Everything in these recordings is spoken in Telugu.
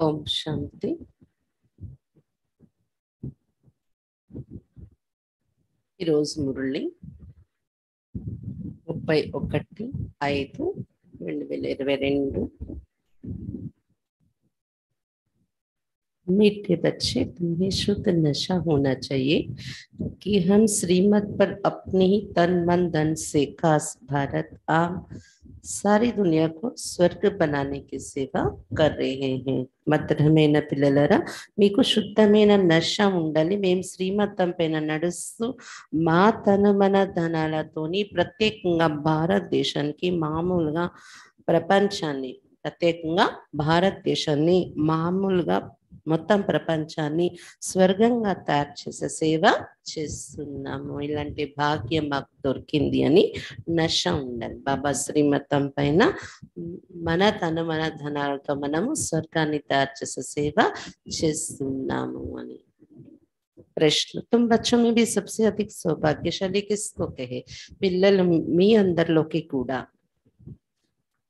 ఓం శాంతి. ఈరోజు మురళి 31/5/2022. मीठे बच्चे, तुम्हें शुद्ध नशा होना चाहिए कि हम श्रीमत पर अपने ही तन मन धन से खास भारत आम सारी दुनिया को स्वर्ग बनाने की सेवा कर रहे हैं. మధురమైన పిల్లలరా, మీకు శుద్ధమైన నశ ఉండాలి. మేము శ్రీమతం పైన నడుస్తూ మా తను మన ధనాలతోని ప్రత్యేకంగా భారతదేశానికి మామూలుగా ప్రపంచాన్ని ప్రత్యేకంగా భారతదేశాన్ని మామూలుగా మొత్తం ప్రపంచాన్ని స్వర్గంగా తయారు చేసే సేవ చేస్తున్నాము. ఇలాంటి భాగ్యం మాకు దొరికింది అని నశ ఉండాలి. బాబా శ్రీమతం పైన మన తన మన ధనాలతో మనము స్వర్గాన్ని తయారు చేసే సేవ చేస్తున్నాము అని. प्रश्न, तुम बच्चों में भी सबसे अधिक सौभाग्यशाली किसको कहे? పిల్లలు మీ అందరిలోకి కూడా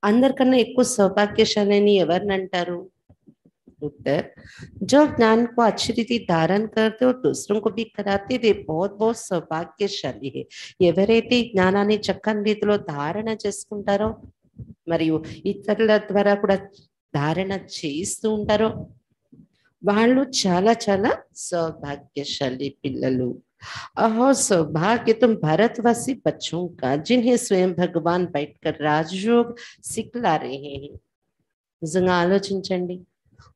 అందరికన్నా ఎక్కువ సౌభాగ్యశాలి అని ఎవరిని అంటారు? उत्तर, जो ज्ञान को अच्छी रीति धारण करते और दूसरों को भी कराते वे बहुत बहुत సౌభాగ్యశాలి है. ఎవరైతే జ్ఞానాన్ని చక్కని రీతిలో ధారణ చేసుకుంటారో మరియు ఇతరుల ద్వారా కూడా ధారణ చేయిస్తూ ఉంటారో వాళ్ళు చాలా చాలా సౌభాగ్యశాలి పిల్లలు. अहो सौभाग्य तुम भारतवासी बच्चों का जिन्हें स्वयं भगवान बैठकर राजयोग सिखला रहे हैं. నిజంగా ఆలోచించండి.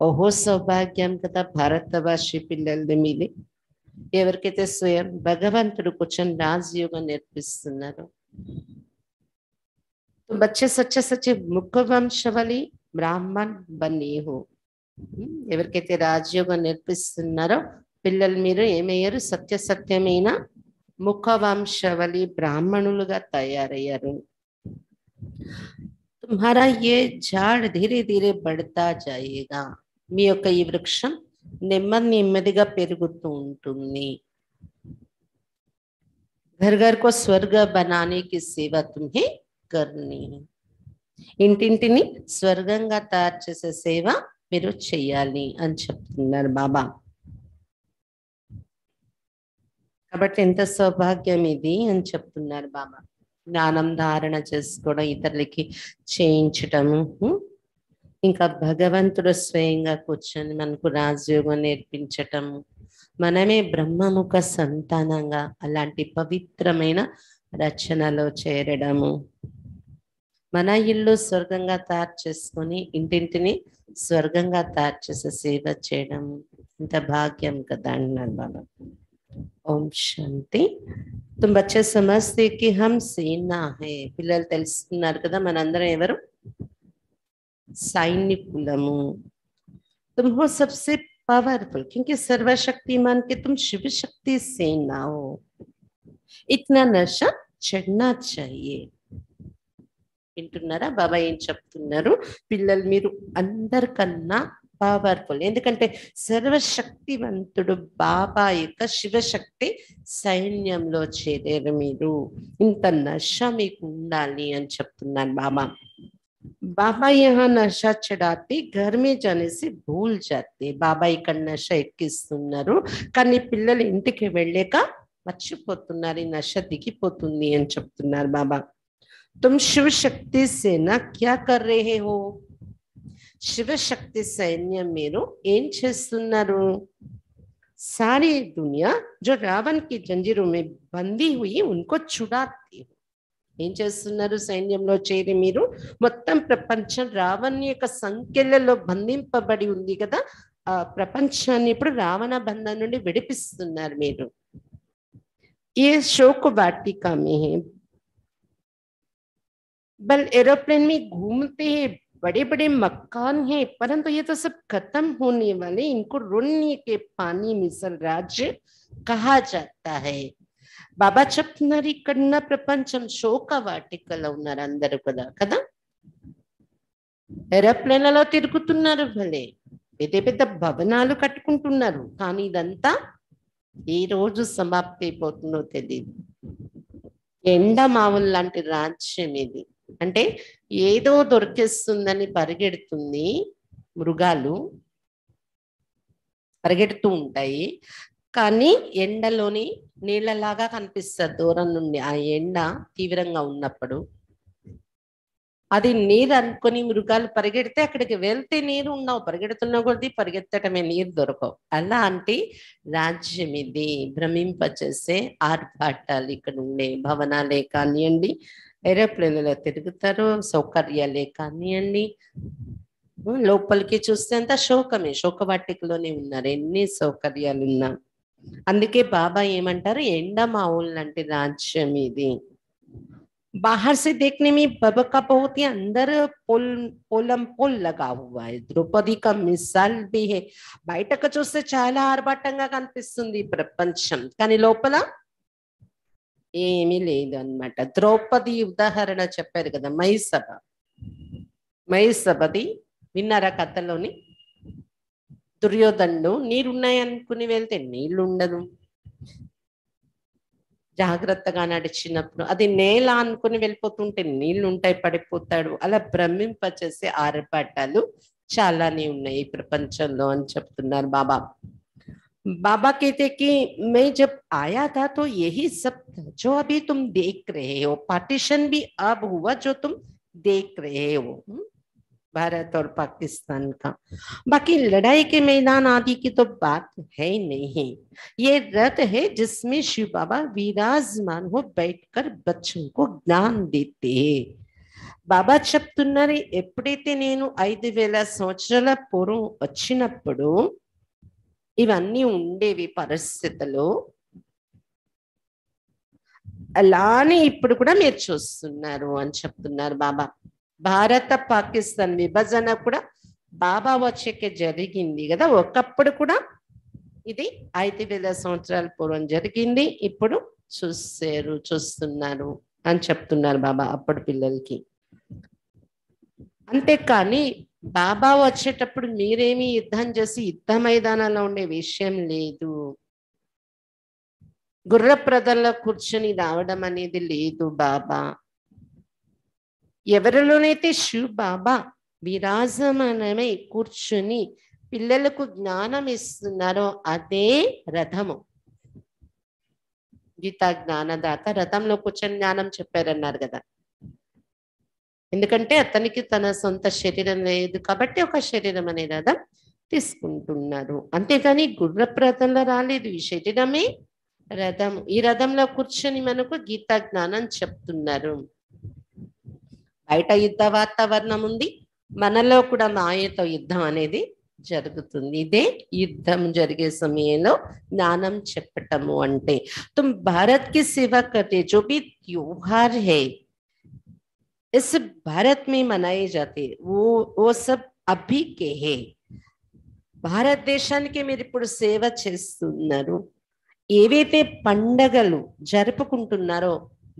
ఓహో సౌభాగ్యం కదా భారతవాసి పిల్లల మీదే, ఎవరికైతే స్వయం భగవంతుడు కూర్చొని రాజయోగం నేర్పిస్తున్నారు. బచ్చే సచ్చే సచ్చే ముఖవంశవలి బ్రాహ్మణ్ బన్నీ హో. ఎవరికైతే రాజయోగం నేర్పిస్తున్నారో పిల్లలు మీరు ఏమయ్యారు? సత్యమైన ముఖవంశవలి బ్రాహ్మణులుగా తయారయ్యారు. तुम्हारा ये झाड़ धीरे धीरे बढ़ता जाएगा. మీ యొక్క ఈ వృక్షం నెమ్మదిగా పెరుగుతూ ఉంటుంది. घर घर को स्वर्ग बनाने की सेवा तुम्हें करनी है. ఇంటింటిని స్వర్గంగా తయారు చేసే సేవ మీరు చెయ్యాలి అని చెప్తున్నారు బాబా. కాబట్టి ఎంత సౌభాగ్యం ఇది అని చెప్తున్నారు బాబా. జ్ఞానం ధారణ చేసుకోవడం, ఇతరులకి చేయించటము, ఇంకా భగవంతుడు స్వయంగా కూర్చొని మనకు రాజయోగం నేర్పించటము, మనమే బ్రహ్మముఖ సంతానంగా అలాంటి పవిత్రమైన రచనలో చేరడము, మన ఇల్లు స్వర్గంగా తయారు చేసుకొని ఇంటింటిని స్వర్గంగా తయారు చేసే సేవ చేయడం ఇంత భాగ్యం కదా అన్నారు బాబా. ఓం శాంతి. तुम बच्चे समझते कि हम सेना है. పిల్లలు తెలుసుకున్నారు కదా మనందరం ఎవరు? సైనికులము. तुम हो सबसे पावरफुल क्योंकि सर्वशक्तिमान के तुम शिव शक्ति सेना हो. इतना नशा चढ़ना चाहिए. వింటున్నారా బాబా ఏం చెప్తున్నారు? పిల్లలు మీరు అందరికన్నా పవర్ఫుల్, ఎందుకంటే సర్వశక్తివంతుడు బాబా యొక్క శివశక్తి సైన్యంలో చేరారు మీరు. ఇంత నశ మీకు ఉండాలి అని చెప్తున్నాను బాబా. బాబా యహా నశ చడాతే घर में जाने से भूल जाते. బాబా ఇక్కడ నశ ఎక్కిస్తున్నారు కానీ పిల్లలు ఇంటికి వెళ్ళాక మర్చిపోతున్నారు, ఈ నశ దిగిపోతుంది అని చెప్తున్నారు బాబా. तुम शिव शक्ति सेना क्या कर रहे हो? శివశక్తి సైన్యం మీరు ఏం చేస్తున్నారు? सारी दुनिया जो रावण की जंजीरों में बंदी हुई उनको छुड़ाती हो. ఏం చేస్తున్నారు? సైన్యంలో చేరి మీరు మొత్తం ప్రపంచం రావణ్ యొక్క సంఖ్యలలో బంధింపబడి ఉంది కదా, ఆ ప్రపంచాన్ని ఇప్పుడు రావణ బంధం నుండి విడిపిస్తున్నారు మీరు. ये शोक वाटिका में है. बल एरोप्लेन में घूमते हैं, बड़े बड़े मकान हैं, परंतु ये तो सब खत्म होने वाले. इनको रुण्य के पानी मिसल राज्य कहा जाता है. బాబా చెప్తున్నారు ఇక్కడ ప్రపంచం శోక వాటికలో ఉన్నారు అందరూ కదా కదా. ఏరోప్లేన్లలో తిరుగుతున్నారు, భలే పెద్ద పెద్ద భవనాలు కట్టుకుంటున్నారు, కానీ ఇదంతా ఏ రోజు సమాప్తి అయిపోతుందో తెలియదు. ఎండమావులు లాంటి రాజ్యం ఇది. అంటే ఏదో దొరికేస్తుందని పరిగెడుతుంది మృగాలు, పరిగెడుతూ ఉంటాయి. కానీ ఎండలోని నీళ్ళలాగా కనిపిస్తుంది దూరం నుండి. ఆ ఎండ తీవ్రంగా ఉన్నప్పుడు అది నీరు అనుకుని మృగాలు పరిగెడితే అక్కడికి వెళ్తే నీరు ఉండవు, పరిగెడుతున్న కొద్దీ పరిగెత్తటమే, నీరు దొరకవు. అలాంటి రాజ్యం ఇది. భ్రమింపచేసే ఆర్భాటాలు ఇక్కడ ఉండే భవనాలే కానివ్వండి, ఏరోప్లేన్లో తిరుగుతారు, సౌకర్యాలే కానివ్వండి. లోపలికి చూస్తే అంతా శోకమే, శోకవాటికలోనే ఉన్నారు, ఎన్ని సౌకర్యాలు ఉన్నా. అందుకే బాబా ఏమంటారు, ఎండమావులు లాంటి రాజ్యం ఇది. बाहर से देखने में बाबा का बहुत ही अंदर पोल पोलम पोल लगा हुआ है. ద్రౌపది का మిసాల్ भी है. బయటకు చూస్తే చాలా ఆర్భాటంగా కనిపిస్తుంది ప్రపంచం, కానీ లోపల ఏమీ లేదు అన్నమాట. ద్రౌపది ఉదాహరణ చెప్పారు కదా, మహిసభ. మహిసభది విన్నారా కథలోని? దుర్యోధనుడు నీరున్నాయి అనుకుని వెళ్తే నీళ్లు ఉండదు, జాగ్రత్తగా నడిచినప్పుడు అది నేల అనుకుని వెళ్ళిపోతుంటే నీళ్లు ఉంటాయి, పడిపోతాడు. అలా భ్రమింపచేసే ఆర్భాటాలు చాలానే ఉన్నాయి ఈ ప్రపంచంలో అని చెప్తున్నారు బాబా. बाबा कहते कि मैं जब आया था तो यही सब था जो अभी तुम देख रहे हो. पार्टीशन भी अब हुआ जो तुम देख रहे हो, भारत और पाकिस्तान का. बाकी लड़ाई के मैदान आदि की तो बात है नहीं. ये रथ है जिसमें शिव बाबा विराजमान हो बैठकर बच्चों को ज्ञान देते हैं. బాబా చెప్తున్నారు, ఎప్పుడైతే నేను 5000 సంవత్సరాల పూర్వం వచ్చినప్పుడు ఇవన్నీ ఉండేవి పరిస్థితులు, అలానే ఇప్పుడు కూడా మీరు చూస్తున్నారు అని చెప్తున్నారు బాబా. భారత పాకిస్తాన్ విభజన కూడా బాబా వచ్చేకే జరిగింది కదా. ఒకప్పుడు కూడా ఇది 5000 సంవత్సరాల పూర్వం జరిగింది, ఇప్పుడు చూస్తున్నారు అని చెప్తున్నారు బాబా అప్పుడు పిల్లలకి. అంతేకాని బాబా వచ్చేటప్పుడు మీరేమి యుద్ధం చేసి యుద్ధ మైదానంలో ఉండే విషయం లేదు, గుర్రప్రదంలో కూర్చొని రావడం అనేది లేదు. బాబా ఎవరిలోనైతే శివ్ బాబా విరాజమానమై కూర్చుని పిల్లలకు జ్ఞానం ఇస్తున్నారో అదే రథము. గీతా జ్ఞానదాత రథంలో కూర్చొని జ్ఞానం చెప్పారన్నారు కదా. ఎందుకంటే అతనికి తన సొంత శరీరం లేదు కాబట్టి ఒక శరీరం అనే రథం తీసుకుంటున్నారు. అంతేగాని గుర్రప్రదంలో రాలేదు, ఈ శరీరమే రథం. ఈ రథంలో కూర్చొని మనకు గీతా జ్ఞానం చెప్తున్నారు. బయట యుద్ధ వాతావరణం ఉంది, మనలో కూడా మాయతో యుద్ధం అనేది జరుగుతుంది. ఇదే యుద్ధం జరిగే సమయంలో జ్ఞానం చెప్పటము అంటే. తుమ్ భారత్ కి సేవ కర్తే జో భీ त्योहार है इस भारत में मनाए जाते वो सब अभी के है. భారతదేశానికి మీరు ఇప్పుడు సేవ చేస్తున్నారు. ఏవైతే పండగలు జరుపుకుంటున్నారో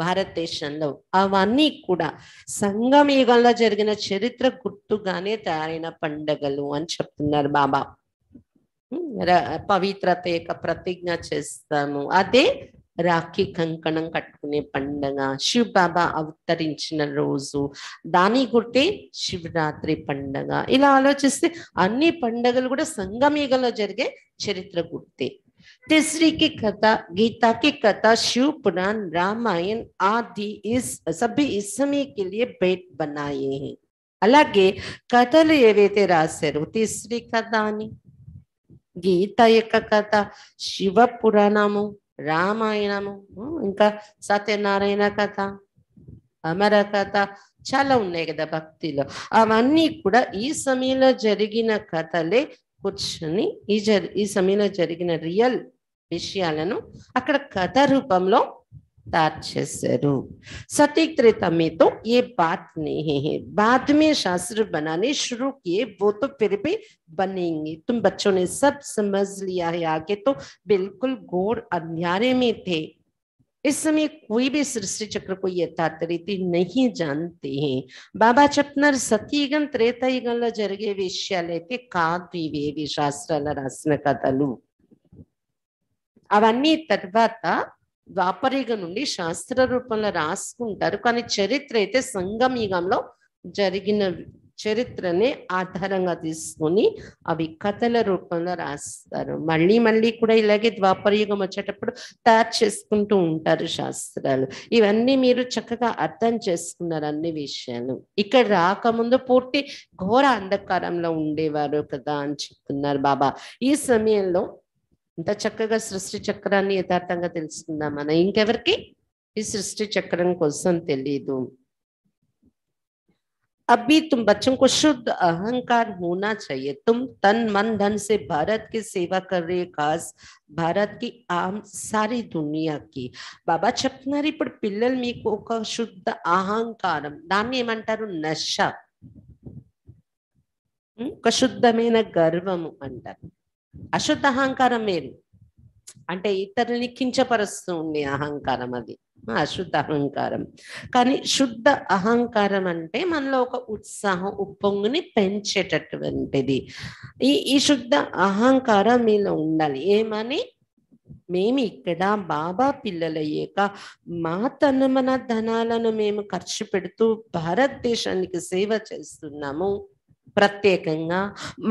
భారతదేశంలో అవన్నీ కూడా సంగమయుగంలో జరిగిన చరిత్ర గుర్తుగానే తయారైన పండగలు అని చెప్తున్నారు బాబా. పవిత్రత యొక్క ప్రతిజ్ఞ చేస్తాము, అదే రాఖీ కంకణం కట్టుకునే పండగ. శివ్ బాబా అవతరించిన రోజు, దాని గుర్తే శివరాత్రి పండగ. ఇలా ఆలోచిస్తే అన్ని పండగలు కూడా సంగమయుగంలో జరిగే చరిత్ర గుర్తే. तीसरी की कथा गीता की कथा, शिव पुराण, रामायण आदि इस सभी इस समय के लिए बेट बनाए हैं. అలాగే కథలు ఏవైతే రాశారు, తీసరి కథ అని గీత యొక్క కథ, శివ పురాణము, రామాయణము, ఇంకా సత్యనారాయణ కథ, అమర కథ చాలా ఉన్నాయి కదా భక్తిలో. అవన్నీ కూడా ఈ సమయంలో జరిగిన కథలే కూర్చొని ఈ సమయంలో జరిగిన రియల్ విషయాలను అక్కడ కథ రూపంలో तैयार చేశారు. सटीक त्रेता में तो ये बात नहीं है, बाद में शास्त्र बनाने शुरू किए वो तो फिर भी बनेंगे. तुम बच्चों ने सब समझ लिया है, आगे तो बिल्कुल घोर अंधेरे में थे. इस समय कोई भी सृष्टि चक्र को यथार्थ रीति नहीं जानते हैं. బాబా చెప్తున్నారు, సతీయుగం త్రేతాయుగంలో జరిగే విషయాలైతే కాదు ఇవేవి శాస్త్రాల రాసిన కథలు. అవన్నీ తర్వాత ద్వాపరయుగం నుండి శాస్త్ర రూపంలో రాసుకుంటారు, కానీ చరిత్ర అయితే సంగమ యుగంలో జరిగిన చరిత్రనే ఆధారంగా తీసుకొని అవి కథల రూపంలో రాస్తారు. మళ్ళీ మళ్ళీ కూడా ఇలాగే ద్వాపరయుగం వచ్చేటప్పుడు తయారు చేసుకుంటూ ఉంటారు శాస్త్రాలు. ఇవన్నీ మీరు చక్కగా అర్థం చేసుకున్నారు అన్ని విషయాలు. ఇక్కడ రాకముందు పూర్తి ఘోర అంధకారంలో ఉండేవారు కదా అని చెప్తున్నారు బాబా. ఈ సమయంలో ఇంత చక్కగా సృష్టి చక్రాన్ని యథార్థంగా తెలుసుకుందాం మనం. ఇంకెవరికి ఈ సృష్టి చక్రం కోసం తెలియదు. अभी तुम बच्चों को शुद्ध अहंकार होना चाहिए। तुम तन मन धन से भारत की सेवा कर रहे, खास भारत की आम सारी दुनिया की. బాబా చెప్తున్నారు ఇప్పుడు పిల్లలు మీకు ఒక శుద్ధ అహంకారం, దాన్ని ఏమంటారు నశ, ఒక శుద్ధమైన గర్వము అంటారు. అశుద్ధ అహంకారం వేరు, అంటే ఇతరుల్ని కించపరుస్తూ ఉండే అహంకారం, అది అశుద్ధ అహంకారం. కానీ శుద్ధ అహంకారం అంటే మనలో ఒక ఉత్సాహం ఉప్పొంగుని పెంచేటటువంటిది. ఈ శుద్ధ అహంకారం మీలో ఉండాలి. ఏమని? మేము ఇక్కడ బాబా పిల్లలయ్యాక మా మన ధనాలను మేము ఖర్చు పెడుతూ భారతదేశానికి సేవ చేస్తున్నాము. ప్రత్యేకంగా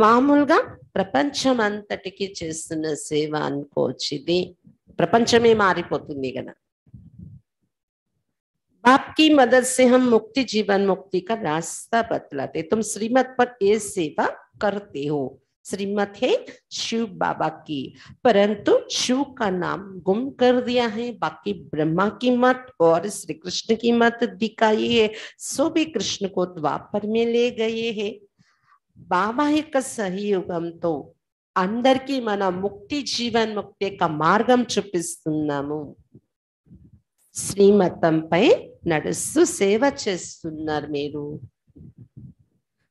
మామూలుగా ప్రపంచం అంతటికి చేస్తున్న సేవ అనుకోవచ్చు. ఇది ప్రపంచమే మారిపోతుంది కదా. बाप की मदद से हम मुक्ति जीवन मुक्ति का रास्ता बतलाते. तुम श्रीमत पर ये सेवा करते हो. श्रीमत है शिव बाबा की, परंतु शिव का नाम गुम कर दिया है. बाकी ब्रह्मा की मत और श्री कृष्ण की मत दिखाई है, सो भी कृष्ण को द्वापर में ले गए हैं. బాబా యొక్క సహయోగంతో అందరికీ మన ముక్తి జీవన్ ముక్తి యొక్క మార్గం చూపిస్తున్నాము. శ్రీమతంపై నడుస్తూ సేవ చేస్తున్నారు మీరు.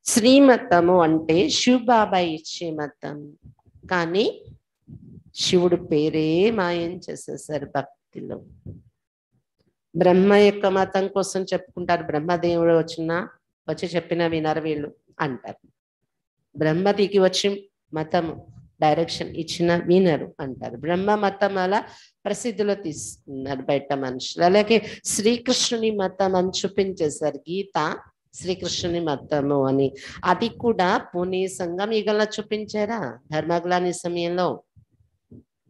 శ్రీమతము అంటే శివ బాబా ఇచ్చే మతం, కానీ శివుడు పేరే మాయం చేసేసారు భక్తిలో. బ్రహ్మ యొక్క మతం కోసం చెప్పుకుంటారు. బ్రహ్మదేవుడు వచ్చి చెప్పిన వినరు వీళ్ళు అంటారు. బ్రహ్మ దిగి వచ్చి మతం డైరెక్షన్ ఇచ్చిన వినరు అంటారు. బ్రహ్మ మతం అలా ప్రసిద్ధిలో తీసుకున్నారు బయట మనుషులు. అలాగే శ్రీకృష్ణుని మతం అని చూపించేశారు. గీత శ్రీకృష్ణుని మతము అని. అది కూడా పుని సంఘం యుగంలో చూపించారా? ధర్మగ్లాని సమయంలో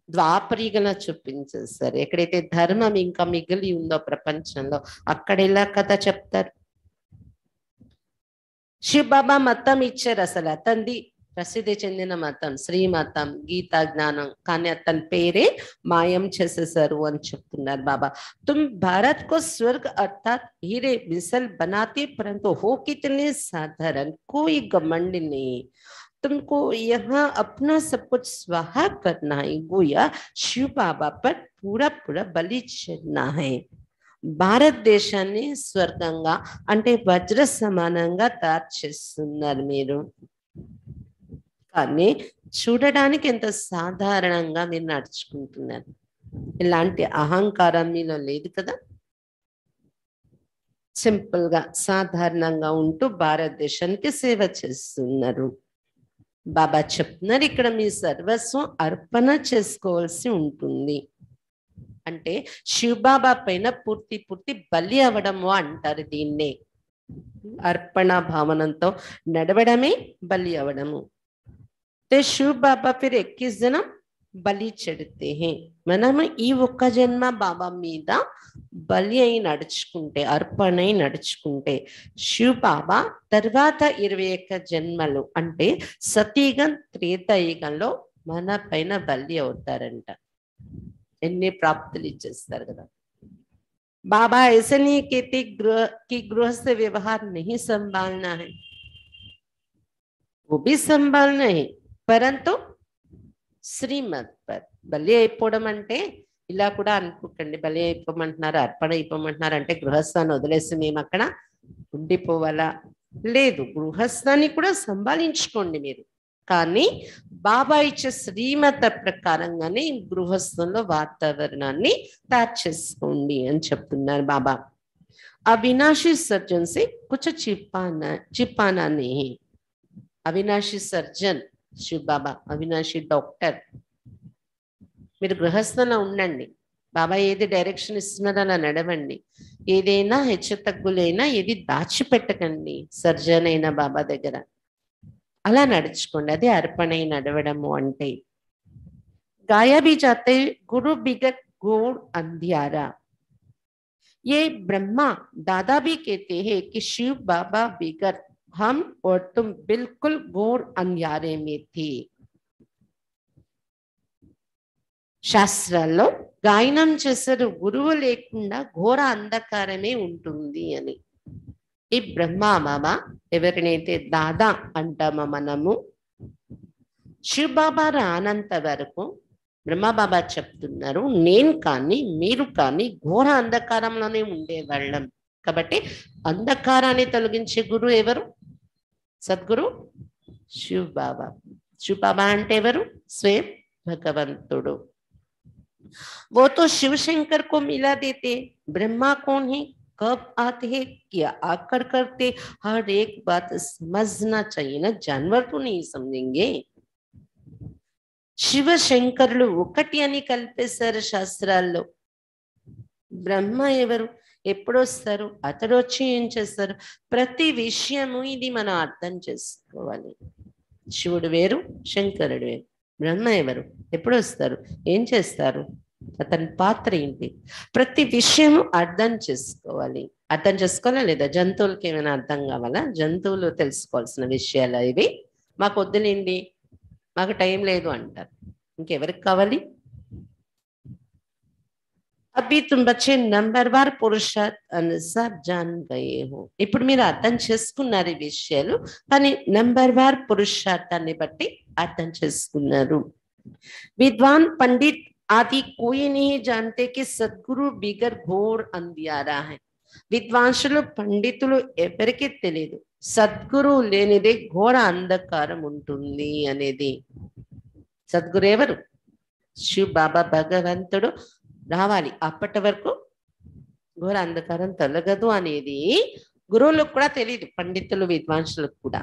ద్వాపరయుగంలో చూపించేశారు. ఎక్కడైతే ధర్మం ఇంకా మిగిలి ఉందో ప్రపంచంలో అక్కడ ఎలా కథ చెప్తారు. శివ బాబా మతం ఇచ్చారు. అసలు అతనిది ప్రసిద్ధి చెందిన మతం శ్రీమతం, గీతా జ్ఞానం, కానీ అతని పేరే మాయం చేసేసారు అని చెప్తున్నారు బాబా. तुम भारत को स्वर्ग अर्थात हीरे मिसल बनाते, परंतु हो कितने साधारण, कोई घमंड नहीं. तुमको यहाँ अपना सब कुछ स्वाहा करना है, गोया शिव बाबा पर पूरा पूरा बलि चढ़ना है. భారతదేశాన్ని స్వర్గంగా అంటే వజ్ర సమానంగా తయారు చేస్తున్నారు మీరు. కానీ చూడడానికి ఎంత సాధారణంగా మీరు నడుచుకుంటున్నారు. ఇలాంటి అహంకారం మీలో లేదు కదా. సింపుల్ గా సాధారణంగా ఉంటూ భారతదేశానికి సేవ చేస్తున్నారు. బాబా చెప్తున్నారు ఇక్కడ మీ సర్వస్వం అర్పణ చేసుకోవాల్సి ఉంటుంది. అంటే శివబాబా పైన పూర్తి బలి అవ్వడము అంటారు దీన్నే. అర్పణ భావనంతో నడవడమే బలి అవ్వడము. శివ బాబా ఫిర్ 21 జనం బలి చెడితే మనము ఈ ఒక్క జన్మ బాబా మీద బలి అయి నడుచుకుంటే, అర్పణ అయి నడుచుకుంటే, శివ బాబా తర్వాత 21 జన్మలు అంటే సతీయుగం త్రేతాయుగంలో మన పైన బలి అవుతారంట. ఎన్ని ప్రాప్తులు ఇచ్చేస్తారు కదా. बाबा ऐसे नहीं कहते कि गृहस्थ व्यवहार नहीं संभालना है, वो भी संभालना है, परंतु శ్రీమత్ పర్ బలి అయిపోవడం అంటే ఇలా కూడా అనుకోకండి. బలి అయిపోమంటున్నారు, అర్పణ అయిపోమంటున్నారు అంటే గృహస్థాన్ని వదిలేసి మేము అక్కడ ఉండిపోవాలా? లేదు, గృహస్థాన్ని కూడా సంభాలించుకోండి మీరు. కానీ బాబా ఇచ్చే శ్రీమత ప్రకారంగానే గృహస్థంలో వాతావరణాన్ని తయారు చేసుకోండి అని చెప్తున్నారు బాబా. అవినాశి సర్జన్ సే కుచ్ చిపానా नहीं. అవినాశి సర్జన్ శివ్ బాబా, అవినాశి డాక్టర్. మీరు గృహస్థంలో ఉండండి, బాబా ఏది డైరెక్షన్ ఇస్తున్నారో అలా నడవండి. ఏదైనా హెచ్చు తగ్గులైనా ఏది దాచిపెట్టకండి. సర్జన్ అయిన బాబా దగ్గర అలా నడుచుకోండి. అదే అర్పణై నడవడము అంటే. गाया भी जाते गुरु बिगट घोर अंधियारा। ये ब्रह्मा दादा भी कहते हैं कि शिव बाबा बिगट हम और तुम बिल्कुल घोर अंधियारे में थे। శాస్త్రాల్లో గాయనం చేశారు గురువు లేకుండా ఘోర అంధకారమే ఉంటుంది అని. ఈ బ్రహ్మ బాబా ఎవరినైతే దాదా అంటామో మనము, శివ్ బాబా రానంత వరకు బ్రహ్మబాబా చెప్తున్నారు నేను కానీ మీరు కానీ ఘోర అంధకారంలోనే ఉండేవాళ్ళం. కాబట్టి అంధకారాన్ని తొలగించే గురువు ఎవరు? సద్గురు శివ్ బాబా. శివ్ బాబా అంటే ఎవరు? స్వయం భగవంతుడు. वो तो शिव शंकर को मिला देते, ब्रह्मा कौन है, कब आते हैं, क्या आकर करते, हर एक बात समझना चाहिए ना, जानवर तो नहीं समझेंगे। శివ శంకరులు ఒకటి అని కల్పేశారు శాస్త్రాల్లో. బ్రహ్మ ఎవరు, ఎప్పుడు వస్తారు, అతడు వచ్చి ఏం చేస్తారు, ప్రతి విషయము ఇది మనం అర్థం చేసుకోవాలి. శివుడు వేరు, శంకరుడు వేరు. బ్రహ్మ ఎవరు, ఎప్పుడు వస్తారు, ఏం చేస్తారు, అతని పాత్ర ఏంటి, ప్రతి విషయము అర్థం చేసుకోవాలి. అర్థం చేసుకోవాలా లేదా? జంతువులకి ఏమైనా అర్థం కావాలా? జంతువులు తెలుసుకోవాల్సిన విషయాలు ఇవి. మాకు వద్దులేండి, మాకు టైం లేదు అంటారు. ఇంకెవరికి కావాలి? అభి తుమ్ బచ్చే నంబర్వార్ పురుషార్థ్ అనుసార్ జాన్ గయే హో. ఇప్పుడు మీరు అర్థం చేసుకున్నారు ఈ విషయాలు, కానీ నంబర్వార్ పురుషార్థాన్ని బట్టి అర్థం చేసుకున్నారు. విద్వాన్ పండిత్ ఆది కోయి नहीं जानते कि సద్గురు బిగర్ ఘోర్ అంధియారా హై. విద్వాంసులు పండితులు ఎవరికి తెలియదు సద్గురు లేనిదే ఘోర అంధకారం ఉంటుంది అనేది. సద్గురు ఎవరు? శివ్ బాబా భగవంతుడు రావాలి. అప్పటి వరకు ఘోర అంధకారం తొలగదు అనేది గురువులకు కూడా తెలియదు, పండితులు విద్వాంసులకు కూడా.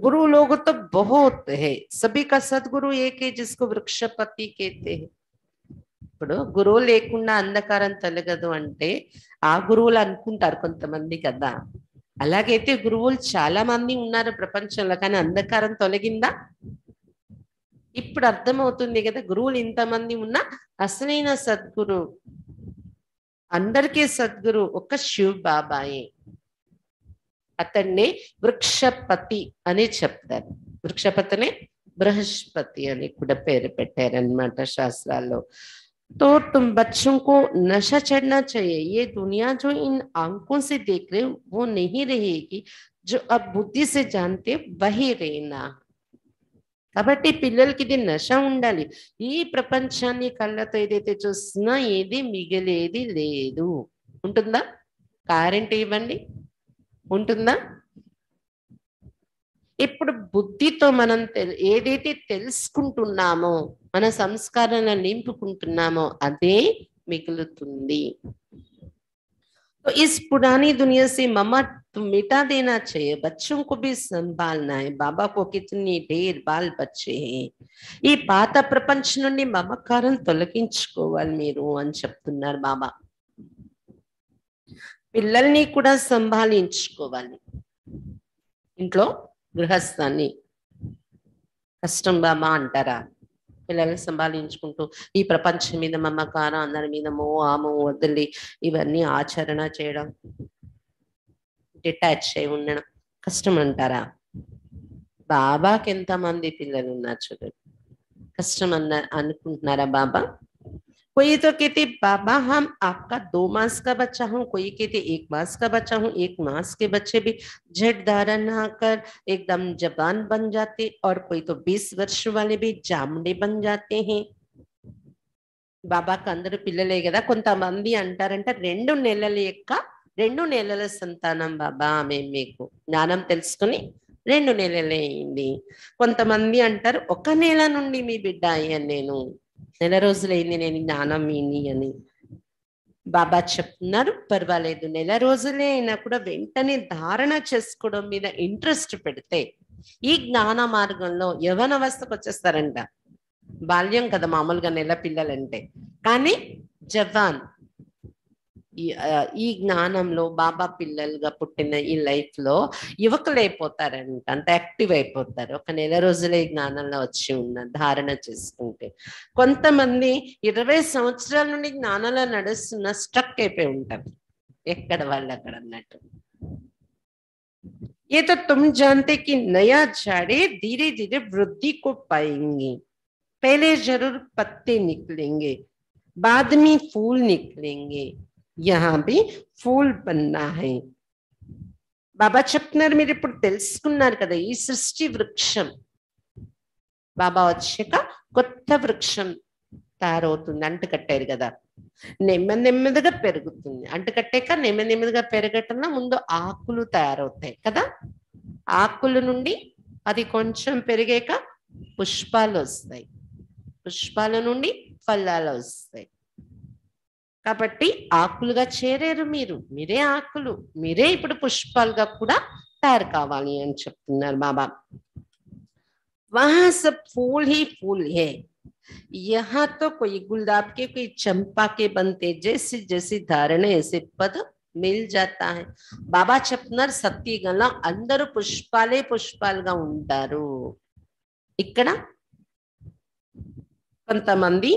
गुरु लोग तो बहुत है, सभी का सदगुरु एक है जिसको वृक्षपति कहते हैं. ఇప్పుడు గురువు లేకుండా అంధకారం తొలగదు అంటే ఆ గురువులు అనుకుంటారు కొంతమంది కదా. అలాగైతే గురువులు చాలా మంది ఉన్నారు ప్రపంచంలో, కానీ అంధకారం తొలగిందా? ఇప్పుడు అర్థమవుతుంది కదా, గురువులు ఇంతమంది ఉన్నా అసలైన సద్గురు, అందరికీ సద్గురు ఒక్క శివ్ బాబాయే. అతన్నే వృక్షపతి అని చెప్తారు. వృక్షపతినే బృహస్పతి అని కూడా పేరు పెట్టారనమాట శాస్త్రాల్లో. तो तुम बच्चों को नशा चढ़ना चाहिए, ये दुनिया जो इन आंखों से देख रहे वो नहीं रहेगी, जो अब बुद्धि से जानते वही रहना. కాబట్టి పిల్లలకి ఇది నశ ఉండాలి. ఈ ప్రపంచాన్ని కళ్ళతో ఏదైతే చూస్తున్నా ఏది మిగిలేది లేదు. ఉంటుందా? కరెంట్ ఇవ్వండి, ఉంటుందా? ఇప్పుడు బుద్ధితో మనం ఏదైతే తెలుసుకుంటున్నామో, మన సంస్కారాలను నింపుకుంటున్నామో అదే మిగులుతుంది. तो इस पुरानी दुनिया से मम्मा तुम मिटा देना चाहिए, बच्चों को भी संभालना है. बाबा को कितनी ढेर बाल बच्चे हैं. ఈ పాత ప్రపంచం నుండి మమకారం తొలగించుకోవాలి మీరు అని చెప్తున్నారు బాబా. పిల్లల్ని కూడా సంభాళించుకోవాలి. ఇంట్లో గృహస్థాన్ని కష్టం బాబా అంటారా? పిల్లల్ని సంభాళించుకుంటూ ఈ ప్రపంచం మీద మమకారం, అందరి మీద మోహము వదిలి ఇవన్నీ ఆచరణ చేయడం, డిటాచ్ అయి ఉండడం కష్టం అంటారా? బాబాకి ఎంతమంది పిల్లలు ఉన్నారు చూడండి. కష్టం అనుకుంటున్నారా బాబా? कोई तो कहते बाबा हम आपका 2 मास का बच्चा हूँ, कोई कहते 1 मास का बच्चा हूँ. 1 मास के बच्चे भी झट धारण कर एकदम जवान बन जाते, और कोई तो 20 वर्ष वाले भी जामड़े बन जाते हैं. బాబాకి అందరూ పిల్లలే కదా. కొంతమంది అంటారంట 2 నెలల యొక్క 2 నెలల సంతానం బాబా మేము, మీకు జ్ఞానం తెలుసుకుని 2 నెలలే అయింది. కొంతమంది అంటారు 1 నెల నుండి మీ బిడ్డ అయ్యాను నేను, నెల రోజులైంది నేను జ్ఞానం విని అని. బాబా చెప్తున్నారు పర్వాలేదు, నెల రోజులే అయినా కూడా వెంటనే ధారణ చేసుకోవడం మీద ఇంట్రెస్ట్ పెడితే ఈ జ్ఞాన మార్గంలో యవనవస్థకు వచ్చేస్తారంట. బాల్యం కదా మామూలుగా నెల పిల్లలంటే. కానీ జవాన్ ఈ జ్ఞానంలో బాబా పిల్లలుగా పుట్టిన ఈ లైఫ్ లో యువకులు అయిపోతారంట, అంత యాక్టివ్ అయిపోతారు ఒక నెల రోజులే ఈ జ్ఞానంలో వచ్చి ఉన్న ధారణ చేసుకుంటే. కొంతమంది 20 సంవత్సరాల నుండి జ్ఞానంలో నడుస్తున్న స్ట్రక్ అయిపోయి ఉంటారు, ఎక్కడ వాళ్ళు అక్కడ అన్నట్టు. ये तो तुम जानते कि नया झाड़ी धीरे धीरे वृद्धि को पाएंगे, पहले जरूर पत्ते निकलेंगे, बाद में फूल निकलेंगे, यहाँ भी फूल बनना है. బాబా చెప్తున్నారు, మీరు ఇప్పుడు తెలుసుకున్నారు కదా ఈ సృష్టి వృక్షం బాబా వచ్చాక కొత్త వృక్షం తయారవుతుంది. అంటు కట్టారు కదా, నెమ్మది నెమ్మదిగా పెరుగుతుంది. అంటు కట్టాక నెమ్మది నెమ్మదిగా పెరగటంలో ముందు ఆకులు తయారవుతాయి కదా, ఆకుల నుండి అది కొంచెం పెరిగాక పుష్పాలు వస్తాయి, పుష్పాల నుండి ఫలాలు వస్తాయి. కాబట్టి ఆకులుగా చేరారు మీరు, మీరే ఆకులు, మీరే ఇప్పుడు పుష్పాలుగా కూడా తయారు కావాలి అని చెప్తున్నారు బాబా. वहां सब फूल ही फूल है, यहाँ तो कोई गुलाब के कोई चंपा के बनते, जैसी जैसी धारणा ऐसे पद मिल जाता है. బాబా చెప్తున్నారు సత్యగల అందరూ పుష్పాలే పుష్పాలుగా ఉంటారు. ఇక్కడ కొంతమంది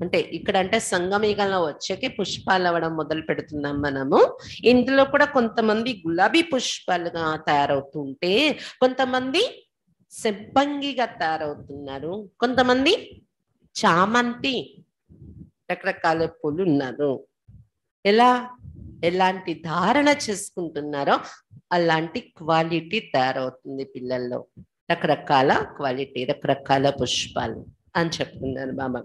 అంటే ఇక్కడ అంటే సంగమేగంలో వచ్చేకి పుష్పాలు అవ్వడం మొదలు పెడుతున్నాం మనము. ఇందులో కూడా కొంతమంది గులాబీ పుష్పాలుగా తయారవుతుంటే, కొంతమంది సెబ్బంగిగా తయారవుతున్నారు, కొంతమంది చామంతి రకరకాల పూలు ఉన్నారు. ఎలాంటి ధారణ చేసుకుంటున్నారో అలాంటి క్వాలిటీ తయారవుతుంది పిల్లల్లో, రకరకాల క్వాలిటీ, రకరకాల పుష్పాలు అని చెప్తున్నారు బాబా.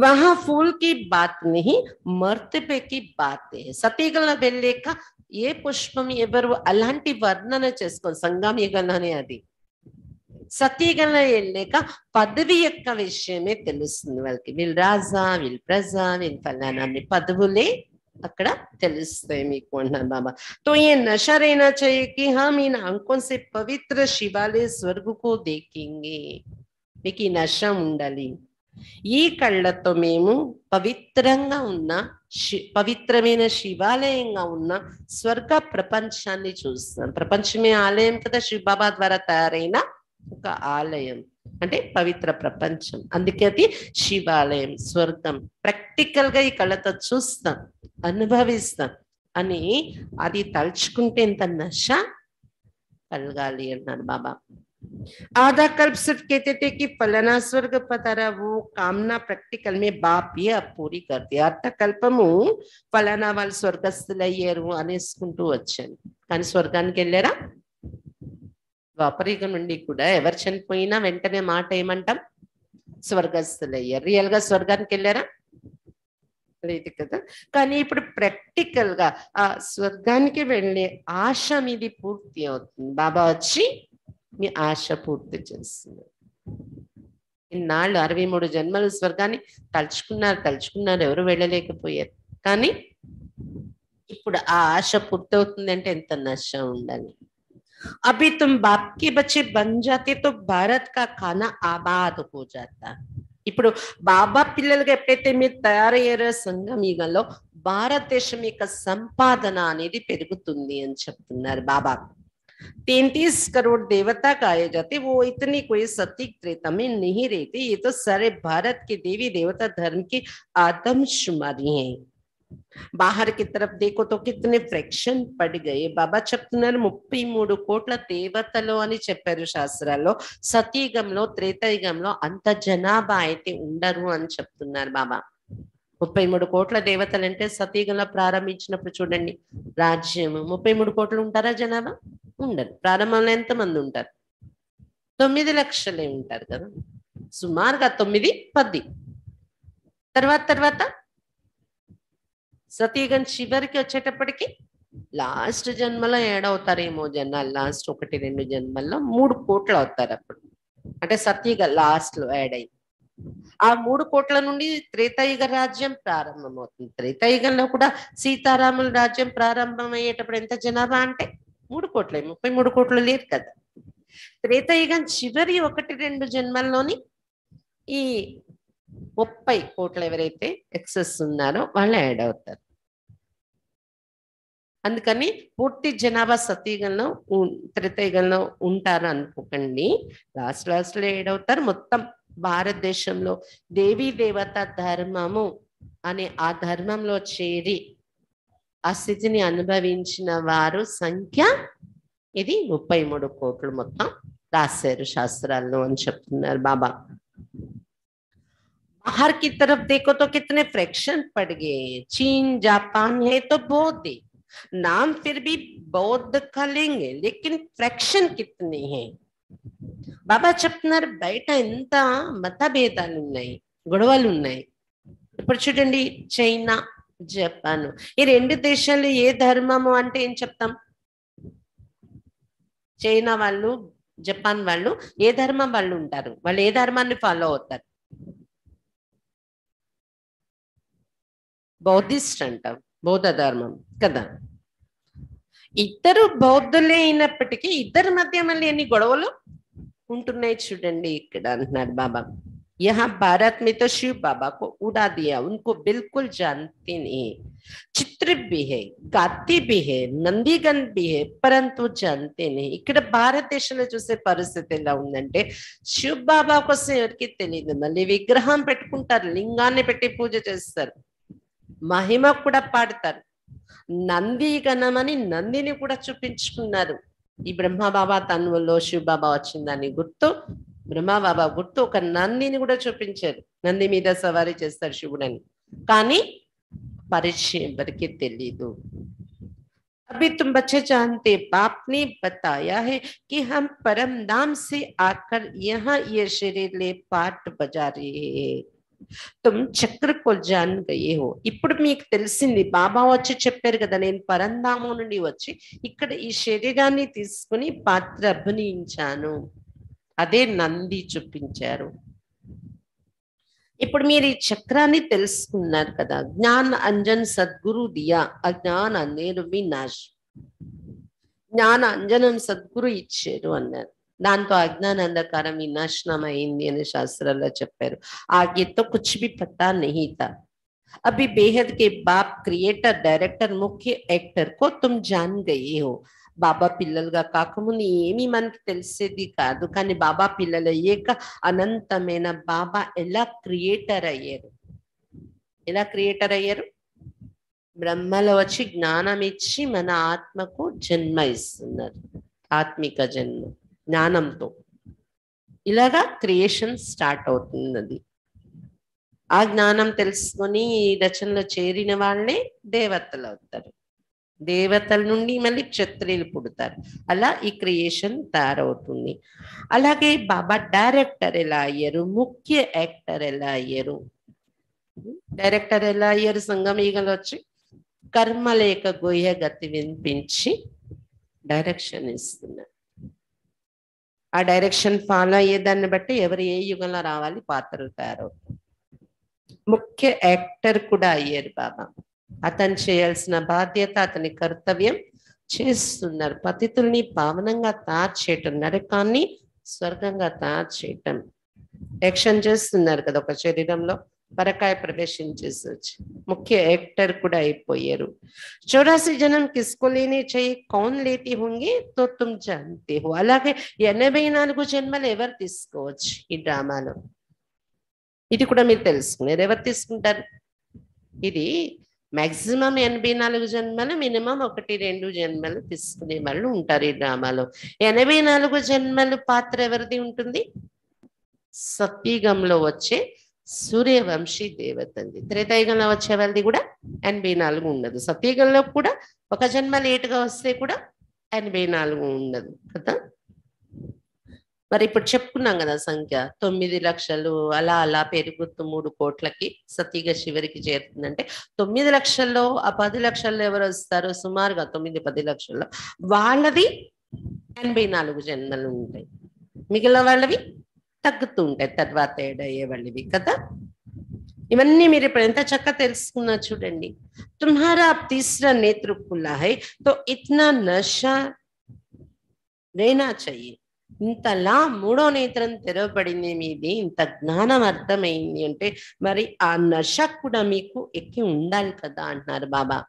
వహా ఫూల్ కి బాత్ నహీ మర్తబే కి బాత్ హై. సతీగల వెళ్ళాక ఏ పుష్పం ఎవరు అలాంటి వర్ణన చేసుకోవాలి, సంగమయుగంలోనే అది. సతీగల వెళ్ళాక పదవి యొక్క విషయమే తెలుస్తుంది వాళ్ళకి, వీళ్ళు రాజా, వీళ్ళు ప్రజ, వీళ్ళు ఫలానా పదవులే అక్కడ తెలుస్తాయి మీకు అంటున్నారు బాబా. तो ये नशा रहना चाहिए कि हम इन आंखों से पवित्र शिवालय स्वर्ग को देखेंगे. మీకు ఈ నశ ఉండాలి, ఈ కళ్ళతో మేము పవిత్రంగా ఉన్న పవిత్రమైన శివాలయంగా ఉన్న స్వర్గ ప్రపంచాన్ని చూస్తాం. ప్రపంచమే ఆలయం కదా, శివబాబా ద్వారా తయారైన ఒక ఆలయం అంటే పవిత్ర ప్రపంచం, అందుకే అది శివాలయం, స్వర్గం. ప్రాక్టికల్ గా ఈ కళ్ళతో చూస్తాం, అనుభవిస్తాం అని అది తలుచుకుంటే ఎంత నశ కలగాలి అన్నారు బాబా. आधा कल्प सिर्फ कहते थे कि फलाना स्वर्ग पतारा, वो कामना प्रैक्टिकल में बाप ये अब पूरी करते. అర్ధ కల్పము ఫలానా వాళ్ళు స్వర్గస్థులు అయ్యారు అనేసుకుంటూ వచ్చాను, కానీ స్వర్గానికి వెళ్ళారా? ద్వాపరయుగం నుండి కూడా ఎవరు చనిపోయినా వెంటనే మాట ఏమంటాం, స్వర్గస్థులు అయ్యారు. రియల్ గా స్వర్గానికి వెళ్ళారా? లేదు కదా. కానీ ఇప్పుడు ప్రాక్టికల్ గా ఆ స్వర్గానికి వెళ్ళే ఆశ మీది పూర్తి అవుతుంది. బాబా వచ్చి మీ ఆశ పూర్తి చేస్తున్నారు. ఇన్నాళ్ళు 63 జన్మలు స్వర్గాన్ని తలుచుకున్నారు, ఎవరు వెళ్ళలేకపోయారు. కానీ ఇప్పుడు ఆ ఆశ పూర్తవుతుంది అంటే ఎంత నశ ఉండాలి. అభి తుమ్ బాప్ కి బచ్చే బన్ జాతే తో భారత్ కా ఖానా ఆబాద్ హో జాతా. ఇప్పుడు బాబా పిల్లలుగా ఎప్పుడైతే మీరు తయారయ్యారో సంగమయుగంలో భారతదేశం యొక్క సంపాదన అనేది పెరుగుతుంది అని చెప్తున్నారు బాబా. 33 करोड़ देवता गाए जाते, वो इतनी कोई सटीक त्रेता में नहीं रहते. ये तो सारे भारत के देवी देवता धर्म की आदमशुमारी है. बाहर की तरफ देखो तो कितने फ्रैक्शन पड़ गए. బాబా చెప్తున్నారు 33 కోట్ల దేవతలు అని చెప్పారు శాస్త్రాల్లో. సతీయుగంలో త్రేతాయుగంలో అంత జనాభా అయితే ఉండరు అని చెప్తున్నారు బాబా. 33 కోట్ల దేవతలు అంటే సతీయుగంలో ప్రారంభించినప్పుడు చూడండి రాజ్యం 33 కోట్లు ఉంటారా జనాభా? ఉండరు. ప్రారంభంలో ఎంతమంది ఉంటారు? 9 లక్షలే ఉంటారు కదా, సుమారుగా 9-10. తర్వాత సతీయుగం చివరికి వచ్చేటప్పటికి లాస్ట్ జన్మలో ఏడవుతారేమో జనాలు, లాస్ట్ 1-2 జన్మల్లో 3 కోట్లు అవుతారు అప్పుడు. అంటే సతీయుగ లాస్ట్ లో యాడ్ అయ్యి ఆ 3 కోట్ల నుండి త్రేతాయుగ రాజ్యం ప్రారంభమవుతుంది. త్రేతాయుగంలో కూడా సీతారాముల రాజ్యం ప్రారంభమయ్యేటప్పుడు ఎంత జనాభా అంటే 3 కోట్లే, 33 కోట్లు లేదు కదా. త్రేతాయుగం చివరి 1-2 జన్మల్లోని ఈ 30 కోట్ల ఎవరైతే ఎక్సెస్ ఉన్నారో వాళ్ళు యాడ్ అవుతారు. అందుకని పూర్తి జనాభా సతీయుగంలో త్రేతాయుగంలో ఉంటారు అనుకోకండి. లాస్ట్ లో యాడ్ అవుతారు. మొత్తం భారతదేశంలో దేవీ దేవత ధర్మము అనే ఆ ధర్మంలో చేరి ఆ స్థితిని అనుభవించిన వారు సంఖ్య ఇది 33 కోట్లు మొత్తం రాశారు శాస్త్రాల్లో అని చెప్తున్నారు బాబా. बाहर की तरफ देखो तो कितने फ्रैक्शन पड़ गए। चीन जापान है तो बौद्ध है, नाम फिर भी बौद्ध का लेंगे, लेकिन फ्रैक्शन कितने हैं? బాబా చెప్తున్నారు బయట ఎంత మతభేదాలు ఉన్నాయి, గొడవలు ఉన్నాయి. ఇప్పుడు చూడండి, చైనా జపాన్ ఈ రెండు దేశాలు ఏ ధర్మము అంటే ఏం చెప్తాం? చైనా వాళ్ళు జపాన్ వాళ్ళు ఏ ధర్మం వాళ్ళు ఉంటారు? వాళ్ళు ఏ ధర్మాన్ని ఫాలో అవుతారు? బౌద్ధిస్ట్ అంటాం, బౌద్ధ ధర్మం కదా. ఇద్దరు బౌద్ధులే అయినప్పటికీ ఇద్దరి మధ్య మళ్ళీ ఎన్ని గొడవలు ఉంటున్నాయి చూడండి. ఇక్కడ అంటున్నారు బాబా, यहाँ भारत में तो शिव बाबा को उड़ा दिया, उनको बिल्कुल जानते नहीं। चित्र भी है, गाती भी है, నందిగన్ भी है, परंतु जानते नहीं. ఇక్కడ భారతదేశంలో చూసే పరిస్థితి ఎలా ఉందంటే శివ్ బాబా కోసం ఎవరికి తెలియదు. మళ్ళీ విగ్రహం పెట్టుకుంటారు, లింగాన్ని పెట్టి పూజ చేస్తారు, మహిమ కూడా పాడతారు, నందిగణమని నందిని కూడా చూపించుకున్నారు. ఈ బ్రహ్మబాబా తన్నులో శివ బాబా వచ్చిందని గుర్తు, బ్రహ్మబాబా గుర్తు ఒక నందిని కూడా చూపించారు. నంది మీద సవారీ చేస్తారు శివుడని, కానీ పరిచయం ఎవరికి తెలీదు. अभी तुम बच्चे जानते, बाप ने बताया है कि हम परम धाम से आकर यहाँ ये शरीर ले पाठ बजा रहे हैं. तुम చక్ర को जान गए हो. ఇప్పుడు మీకు తెలిసింది, బాబా వచ్చి చెప్పారు కదా, నేను పరంధామం నుండి వచ్చి ఇక్కడ ఈ శరీరాన్ని తీసుకుని పాత్ర అభినయించాను, అదే నంది చూపించారు. ఇప్పుడు మీరు ఈ చక్రాన్ని తెలుసుకున్నారు కదా. జ్ఞాన అంజన్ సద్గురు దియా అజ్ఞాన అంధేరు వినాశ్. జ్ఞాన అంజనం సద్గురు ఇచ్చారు అన్నారు. దాంతో అజ్ఞాన అంధకారం వినాశనం అయింది అని శాస్త్రాల్లో చెప్పారు. ఆగే తో కుచ్ భీ పతా నహీ తా. అభి బేహద్ కే బాప్ క్రియేటర్ డైరెక్టర్ ముఖ్య యాక్టర్ కో తుమ్ జాన్ గయే హో. బాబా పిల్లలుగా కాకముందు ఏమీ మనకి తెలిసేది కాదు, కానీ బాబా పిల్లలు అయ్యాక అనంతమైన బాబా ఎలా క్రియేటర్ అయ్యారు. ఎలా క్రియేటర్ అయ్యారు? బ్రహ్మలో వచ్చి జ్ఞానం ఇచ్చి మన ఆత్మకు జన్మ ఇస్తున్నారు, ఆత్మిక జన్మ జ్ఞానంతో. ఇలాగా క్రియేషన్ స్టార్ట్ అవుతున్నది. ఆ జ్ఞానం తెలుసుకొని ఈ రచనలో చేరిన వాళ్ళే దేవతలు అవుతారు, దేవతల నుండి మళ్ళీ క్షత్రియులు పుడతారు. అలా ఈ క్రియేషన్ తయారవుతుంది. అలాగే బాబా డైరెక్టర్ ఎలా అయ్యారు, ముఖ్య యాక్టర్ ఎలా అయ్యారు? డైరెక్టర్ ఎలా అయ్యారు? సంగమీగలు వచ్చి కర్మలేక గోహ్య గతి వినిపించి డైరెక్షన్ ఇస్తున్నారు. ఆ డైరెక్షన్ ఫాలో అయ్యేదాన్ని బట్టి ఎవరు ఏ యుగంలో రావాలి పాత్రలు తయారవుతారు. ముఖ్య యాక్టర్ కూడా అయ్యారు బాబా. అతను చేయాల్సిన బాధ్యత, అతని కర్తవ్యం చేస్తున్నారు. పతితుల్ని పావనంగా తయారు చేయటం, నరకాన్ని స్వర్గంగా తయారు చేయటం యాక్షన్ చేస్తున్నారు కదా. ఒక శరీరంలో పరకాయ ప్రవేశించేసి వచ్చి ముఖ్య యాక్టర్ కూడా అయిపోయారు. 84 జన్మ కిస్కో లేనే चाहिए, कौन लेती होंगे तो तुम जानते हो. అలాగే 84 జన్మలు ఎవరు తీసుకోవచ్చు ఈ డ్రామాలో? ఇది కూడా మీరు తెలుసుకున్నారు. ఎవరు తీసుకుంటారు? ఇది మాక్సిమం 84 జన్మలు, మినిమం 1-2 జన్మలు తీసుకునే వాళ్ళు ఉంటారు ఈ డ్రామాలో. 84 జన్మలు పాత్ర ఎవరిది ఉంటుంది? సత్యుగంలో వచ్చే సూర్యవంశీ దేవతది. త్రేతాయుగంలో వచ్చే వాళ్ళది కూడా 84 ఉండదు. సత్యుగంలో కూడా ఒక జన్మ లేటుగా వస్తే కూడా 84 ఉండదు కదా. మరి ఇప్పుడు చెప్పుకున్నాం కదా సంఖ్య 9 లక్షలు అలా అలా పెరుగుతూ 3 కోట్లకి సతీగ శివరికి చేరుతుందంటే 9 లక్షల్లో ఆ 10 లక్షల్లో ఎవరు వస్తారు? సుమారుగా 9-10 లక్షల్లో వాళ్ళది 84 జన్మలు ఉంటాయి, మిగిలిన వాళ్ళవి తగ్గుతూ ఉంటాయి, తర్వాత ఏడయ్యే వాళ్ళవి కదా. ఇవన్నీ మీరు ఇప్పుడు ఎంత చక్కగా తెలుసుకున్నా చూడండి. తుమ్హారా తీసరా నేత్ర ఖుల్లా హై తో ఇత్నా నషా रहना चाहिए. ఇంతలా మూడో నేత్రం తెరవబడింది మీది, ఇంత జ్ఞానం అర్థమైంది అంటే మరి ఆ నశ కూడా మీకు ఎక్కి ఉండాలి కదా అంటున్నారు బాబా।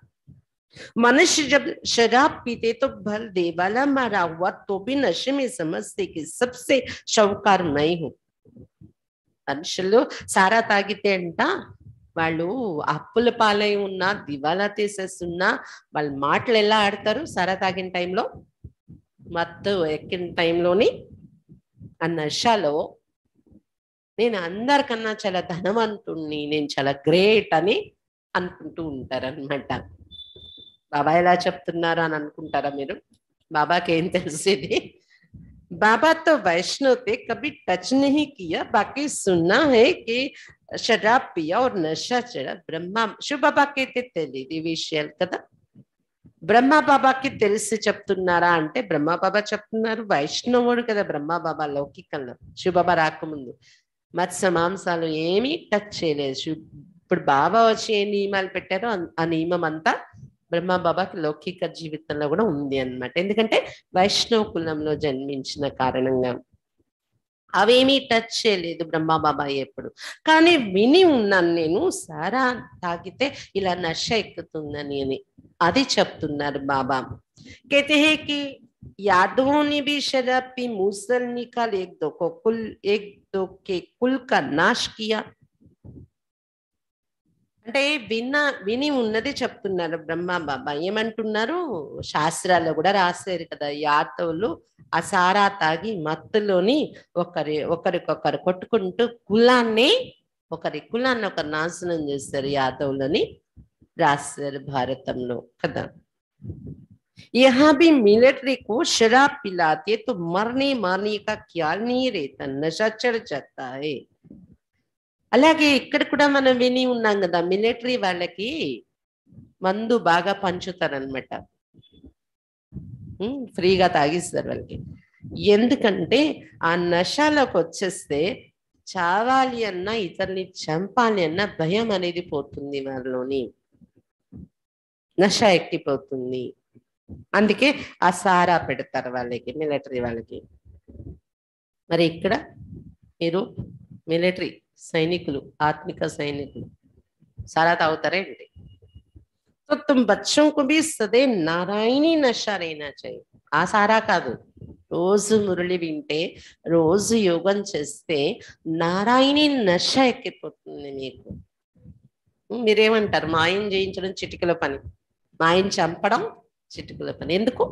मनुष्य जब शराब पीते तो भल देवाला मारा हुआ तो भी नशे में समझते कि सबसे शाहूकार मैं हूँ। మనుషులు సారా తాగితే అంట వాళ్ళు అప్పుల పాలై ఉన్నా దివాలా తీసేస్తున్నా వాళ్ళ మాటలు ఎలా ఆడతారు సారా తాగిన టైంలో, మత్తు ఎక్కిన టైంలోని ఆ నషలో నేను అందరికన్నా చాలా ధనవంతుణ్ణి, నేను చాలా గ్రేట్ అని అనుకుంటూ ఉంటారనమాట। బాబా ఎలా చెప్తున్నారా అని అనుకుంటారా మీరు? బాబాకి ఏం తెలిసేది? बाबा तो वैष्णव थे, कभी टच नहीं किया, बाकी सुनना है कि शराब पिया और नशा चढ़ा। ब्रह्मा शिव బాబాకి అయితే తెలియదు ఈ విషయాలు కదా, బ్రహ్మ బాబాకి తెలిసి చెప్తున్నారా అంటే బ్రహ్మ బాబా చెప్తున్నారు, వైష్ణవుడు కదా బ్రహ్మ బాబా లౌకికంలో, శివ బాబా రాకముందు మత్స్య మాంసాలు ఏమీ టచ్ చేయలేదు। ఇప్పుడు బాబా వచ్చి ఏ నియమాలు పెట్టారో ఆ నియమం అంతా బ్రహ్మ బాబాకి లౌకిక జీవితంలో కూడా ఉంది అన్నమాట, ఎందుకంటే వైష్ణవ కులంలో జన్మించిన కారణంగా అవేమీ టచ్ చేయలేదు బ్రహ్మ బాబా ఎప్పుడు। కానీ విని ఉన్నాను నేను సారా తాగితే ఇలా నశ ఎక్కుతుందని అని, అది చెప్తున్నారు బాబా। कहते हैं कि यादवों ने भी शराब पी, मूसल निकाल, एक दो के कुल का नाश किया। అంటే విని ఉన్నది చెప్తున్నారు బ్రహ్మ బాబా। ఏమంటున్నారు? శాస్త్రాల్లో కూడా రాశారు కదా, యాదవులు ఆ సారా తాగి మత్తులోని ఒకరికొకరు కొట్టుకుంటూ ఒకరి కులాన్ని ఒక నాశనం చేస్తారు యాదవులని రాశారు భారతంలో కదా। यहाँ भी मिलिट्री को शराब पिलाते तो मरने मारने का ख्याल नहीं रहता, नशा चढ़ जाता है। అలాగే ఇక్కడ కూడా మనం విని ఉన్నాం కదా, మిలిటరీ వాళ్ళకి మందు బాగా పంచుతారనమాట, ఫ్రీగా తాగిస్తారు వాళ్ళకి। ఎందుకంటే ఆ నషలోకి వచ్చేస్తే చావాలి అన్నా ఇతరుని చంపాలి అన్న భయం అనేది పోతుంది వాళ్ళలోని, నష ఎక్కిపోతుంది। అందుకే ఆ సారా పెడతారు వాళ్ళకి, మిలిటరీ వాళ్ళకి। మరి ఇక్కడ మీరు మిలిటరీ సైనికులు, ఆత్మిక సైనికులు సారా తాగుతారా ఏంటి? तो तुम बच्चों को भी सदैव नारायणी नशा रहना चाहिए। ఆ సారా కాదు, రోజు మురళి వింటే రోజు యోగం చేస్తే నారాయణి నశ ఎక్కిపోతుంది మీకు। మీరేమంటారు? మాయం చేయించడం చిటికల పని, మాయం చంపడం చిటికల పని। ఎందుకు?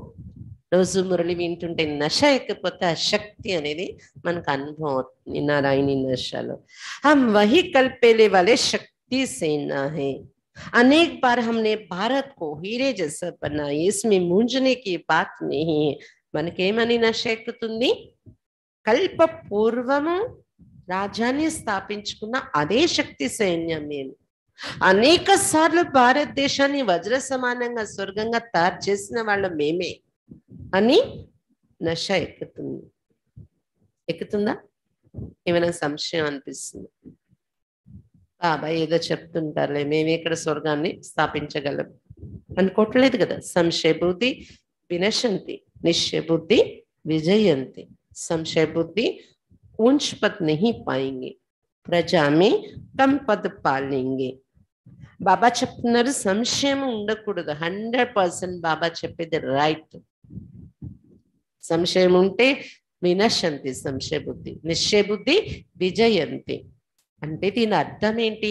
రోజు మురళి వింటుంటే నశ ఎక్కిపోతే ఆ శక్తి అనేది మనకు అనుభవం అవుతుంది నారాయణి నశలో। हम वही कल पहले वाले शक्ति सेना है। अनेक बार हमने भारत को हीरे जैसा बनाया, इसमें मूंझने की बात नहीं है। మనకేమని నశ ఎక్కుతుంది? కల్ప పూర్వము రాజ్యాన్ని స్థాపించుకున్న అదే శక్తి సైన్యం మేము, అనేక సార్లు భారతదేశాన్ని వజ్ర సమానంగా స్వర్గంగా తయారు చేసిన వాళ్ళ మేమే అని నశ ఎక్కుతుంది। ఎక్కుతుందా? ఏమైనా సంశయం అనిపిస్తుంది? బాబా ఏదో చెప్తుంటారులే, మేమే ఇక్కడ స్వర్గాన్ని స్థాపించగలం అనుకోవట్లేదు కదా। సంశయ బుద్ధి వినశంతి, निश्चय बुद्धि विजयंती। संशय बुद्धि ऊंच पद नहीं पाएंगे, प्रजा में कम पद पालेंगे। బాబా చెప్తున్నారు సంశయం ఉండకూడదు। 100% బాబా చెప్పేది రైట్। సంశయం ఉంటే వినశంతి సంశయ బుద్ధి, నిశ్చయ బుద్ధి విజయంతి। అంటే దీని అర్థం ఏంటి?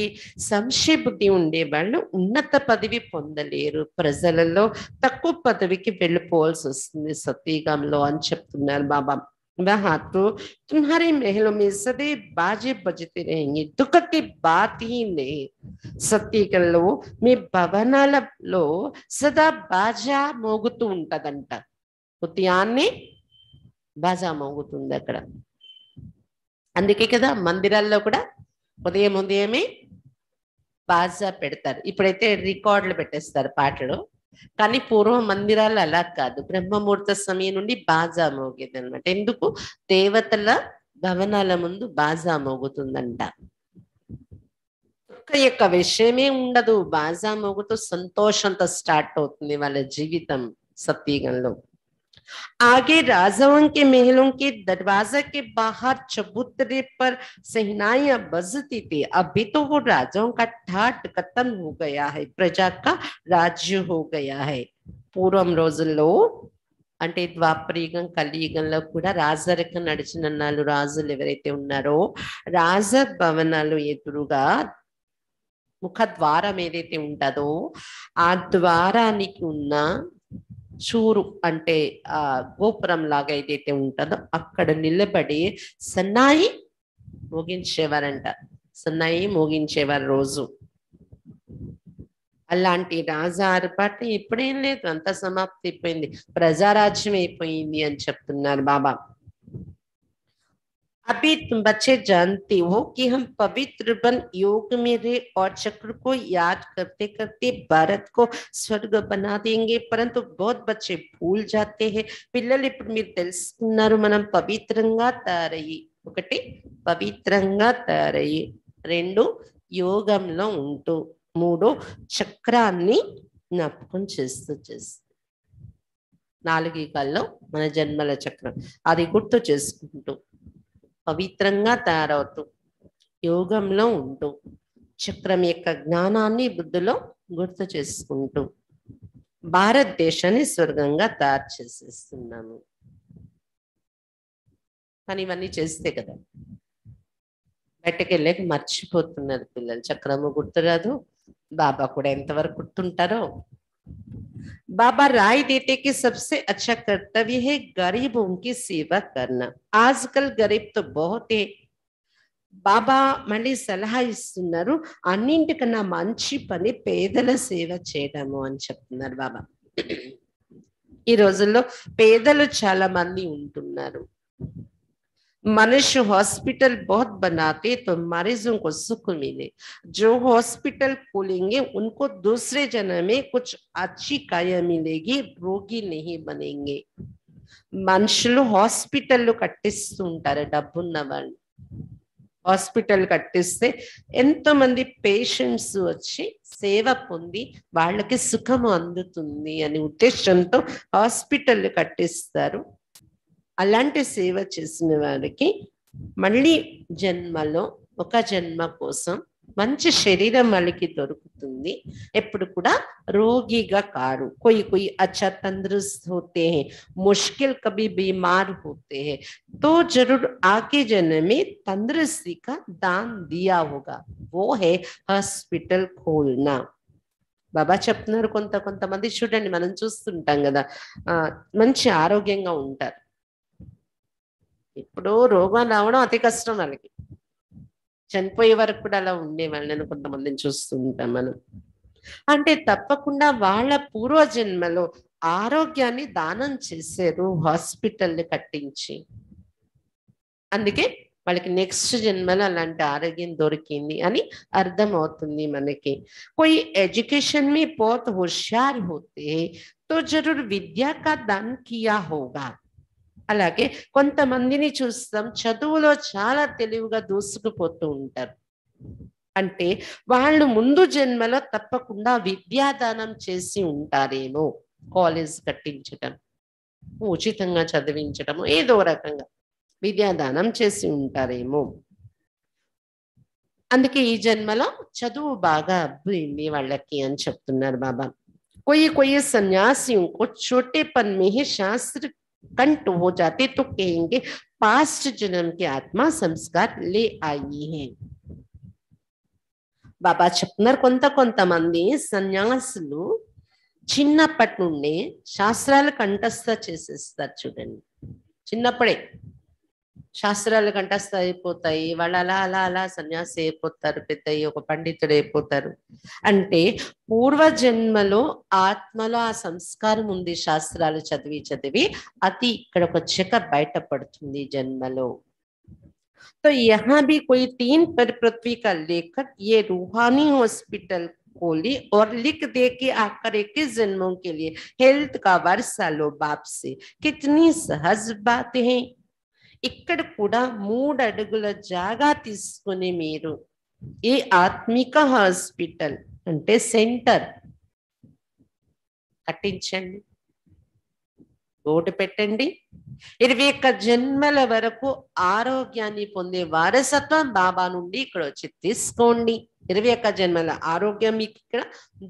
సంశయ బుద్ధి ఉండే వాళ్ళు ఉన్నత పదవి పొందలేరు, ప్రజలలో తక్కువ పదవికి వెళ్ళిపోవాల్సి వస్తుంది సత్యయుగంలో అని చెప్తున్నారు బాబా। वहाँ तो तुम्हारे महलों में सदैव बाजे बजते रहेंगे, दुख की बात ही नहीं। సత్యయుగంలో మీ భవనాలలో సదా బాజా మోగుతూ ఉంటదంట, ఉదయాన్నే బాజా మోగుతుంది అక్కడ। అందుకే కదా మందిరాల్లో కూడా ఉదయమే బాజా పెడతారు। ఇప్పుడైతే రికార్డులు పెట్టేస్తారు పాటలు, కానీ పూర్వ మందిరాలు అలా కాదు, బ్రహ్మముహూర్త సమయం నుండి బాజా మోగేది అనమాట। ఎందుకు? దేవతల భవనాల ముందు బాజా మోగుతుందంట। ఒక్క యొక్క విషయమే ఉండదు, బాజా మోగుతూ సంతోషంతో స్టార్ట్ అవుతుంది వాళ్ళ జీవితం సత్యయుగంలో। आगे राजाओं के महलों के दरवाजे के बाहर चबूतरे पर सहनाइयां बजती थी। अभी तो वो राजाओं का ठाट खत्म हो गया है, प्रजा का राज्य हो गया है। పూర్వం రోజుల్లో అంటే ద్వాపరయుగం కలియుగంలో కూడా రాజరికం నడిచిన నాలుగు రాజులు ఎవరైతే ఉన్నారో రాజ భవనాలు ఎదురుగా ముఖ ద్వారం ఏదైతే ఉంటుందో ఆ ద్వారానికి ఉన్న చూరు అంటే ఆ గోపురం లాగా ఏదైతే ఉంటుందో అక్కడ నిలబడి సన్నాయి మోగించేవారంట. సన్నాయి మోగించేవారు రోజు. అలాంటి రాజా ఆర్పాటు ఇప్పుడేం లేదు, అంత సమాప్తి అయిపోయింది, ప్రజారాజ్యం అయిపోయింది అని చెప్తున్నారు బాబా. अभी तुम बच्चे जानते हो कि हम पवित्र बन योग में रहे और चक्र को याद करते करते भारत को स्वर्ग बना देंगे, परंतु बहुत बच्चे भूल जाते हैं. పిల్లలు ఇప్పుడు మీరు తెలుసుకున్నారు మనం పవిత్రంగా తయారయ్యి, ఒకటి పవిత్రంగా తయారయ్యి, రెండు యోగంలో ఉంటూ, మూడు చక్రాన్ని జ్ఞాపకం చేస్తూ నాలుగు యుగాల్లో మన జన్మల చక్రం అది గుర్తు చేసుకుంటూ పవిత్రంగా తయారవుతూ యోగంలో ఉంటూ చక్రం యొక్క జ్ఞానాన్ని బుద్ధిలో గుర్తు చేసుకుంటూ భారతదేశాన్ని స్వర్గంగా తయారు చేసేస్తున్నాము. కానీ ఇవన్నీ చేస్తే కదా బయటకు వెళ్ళాక మర్చిపోతున్నారు పిల్లలు. చక్రము గుర్తురాదు, బాబా కూడా ఎంతవరకు గుర్తుంటారో. बाबा राय देते कि सबसे अच्छा कर्तव्य है गरीबों की सेवा करना. आजकल गरीब तो बहुत है. బాబా మళ్ళీ సలహా ఇస్తున్నారు, అన్నింటికన్నా మంచి పని పేదల సేవ చేయడము అని చెప్తున్నారు బాబా. ఈ రోజుల్లో పేదలు చాలా మంది ఉంటున్నారు. मनुष्य हॉस्पिटल बहुत बनाते तो मरीजों को सुख मिले. जो हॉस्पिटल खोलेंगे उनको दूसरे जन्म में कुछ अच्छी काया मिलेगी, रोगी नहीं बनेंगे. మనుషులు హాస్పిటల్ కట్టిస్తూ ఉంటారు, డబ్బున్న వాళ్ళు. హాస్పిటల్ కట్టిస్తే ఎంతో మంది పేషెంట్స్ వచ్చి సేవ పొంది వాళ్ళకి సుఖము అందుతుంది అనే ఉద్దేశంతో హాస్పిటల్ కట్టిస్తారు. అలాంటి సేవ చేసిన వారికి మళ్ళీ జన్మలో ఒక జన్మ కోసం మంచి శరీరం వాళ్ళకి దొరుకుతుంది. ఎప్పుడు కూడా రోగిగా కారు. कोई अच्छा तंदुरुस्त होते हैं, मुश्किल कभी बीमार होते हैं तो जरूर आगे जन्म में तंदुरुस्ती का दान दिया होगा, वो है హాస్పిటల్ खोलना. బాబా చెప్తున్నారు, కొంతమంది చూడండి, మనం చూస్తుంటాం కదా, మంచి ఆరోగ్యంగా ఉంటారు. ఇప్పుడు రోగం రావడం అతి కష్టం వాళ్ళకి, చనిపోయే వరకు కూడా అలా ఉండే వాళ్ళని కొంతమందిని చూస్తూ ఉంటాం మనం. అంటే తప్పకుండా వాళ్ళ పూర్వజన్మలో ఆరోగ్యాన్ని దానం చేశారు హాస్పిటల్ కట్టించి. అందుకే వాళ్ళకి నెక్స్ట్ జన్మలో అలాంటి ఆరోగ్యం దొరికింది అని అర్థం అవుతుంది మనకి. कोई एजुकेशन में बहुत होशियार होते हैं तो जरूर विद्या का दान किया होगा. అలాగే కొంతమందిని చూస్తాం చదువులో చాలా తెలివిగా దూసుకుపోతూ ఉంటారు. అంటే వాళ్ళు ముందు జన్మలో తప్పకుండా విద్యాదానం చేసి ఉంటారేమో. కాలేజ్ కట్టించటం, ఉచితంగా చదివించటం, ఏదో రకంగా విద్యాదానం చేసి ఉంటారేమో. అందుకే ఈ జన్మలో చదువు బాగా అబ్బింది వాళ్ళకి అని చెప్తున్నారు బాబా. कोई सन्यासियों को छोटेपन में ही शास्त्र कंठ हो जाते तो कहेंगे पास्ट जन्म के आत्मा संस्कार ले आई है. బాబా చెప్తున్నారు, కొంతమంది సన్యాసులు చిన్నప్పటి నుండి శాస్త్రాలు కంఠస్థ చేసేస్తారు. చూడండి, చిన్నప్పుడే శాస్త్రాలు కంఠస్థ అయిపోతాయి. వాళ్ళు అలా అలా అలా సన్యాసి అయిపోతారు, పెద్ద ఒక పండితుడు అయిపోతారు. అంటే పూర్వజన్మలో ఆత్మలో ఆ సంస్కారం ఉంది, శాస్త్రాలు చదివి చదివి అది ఇక్కడికి వచ్చాక బయటపడుతుంది జన్మలో. तो यहाँ भी कोई 3 पर पृथ्वी का लेखक ये रूहानी हॉस्पिटल खोली और लिख दे कि आकर 21 जन्मों के लिए हेल्थ का वर्षा लो बाप से. कितनी सहज बात है. ఇక్కడ కూడా 3 అడుగుల జాగా తీసుకుని మీరు ఈ ఆత్మిక హాస్పిటల్ అంటే సెంటర్ కట్టించండి. బోర్డు పెట్టండి. 21 జన్మల వరకు ఆరోగ్యాన్ని పొందే వారసత్వం బాబా నుండి ఇక్కడ వచ్చి తీసుకోండి. 21 జన్మల ఆరోగ్యం మీకు ఇక్కడ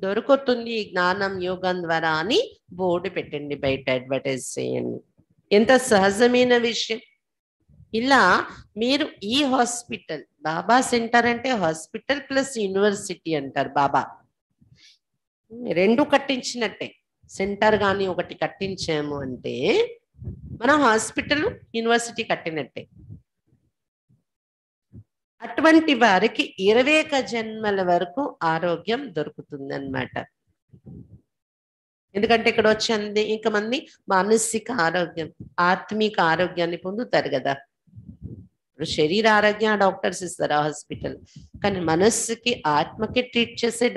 దొరుకుతుంది ఈ జ్ఞానం యోగం ద్వారా అని బోర్డు పెట్టండి, బయట అడ్వర్టైజ్ చేయండి. ఎంత సహజమైన విషయం. ఇలా మీరు ఈ హాస్పిటల్, బాబా సెంటర్ అంటే హాస్పిటల్ ప్లస్ యూనివర్సిటీ అంటారు. బాబా రెండు కట్టించినట్టే. సెంటర్ కానీ ఒకటి కట్టించాము అంటే మనం హాస్పిటల్ యూనివర్సిటీ కట్టినట్టే. అటువంటి వారికి 21 జన్మల వరకు ఆరోగ్యం దొరుకుతుంది అన్నమాట. ఎందుకంటే ఇక్కడ వచ్చేది ఇంకా మంది మానసిక ఆరోగ్యం, ఆత్మిక ఆరోగ్యాన్ని పొందుతారు కదా. ఇప్పుడు శరీర ఆరోగ్యం డాక్టర్స్ ఇస్తారు హాస్పిటల్, కానీ మనస్సుకి ఆత్మకి ట్రీట్ చేసే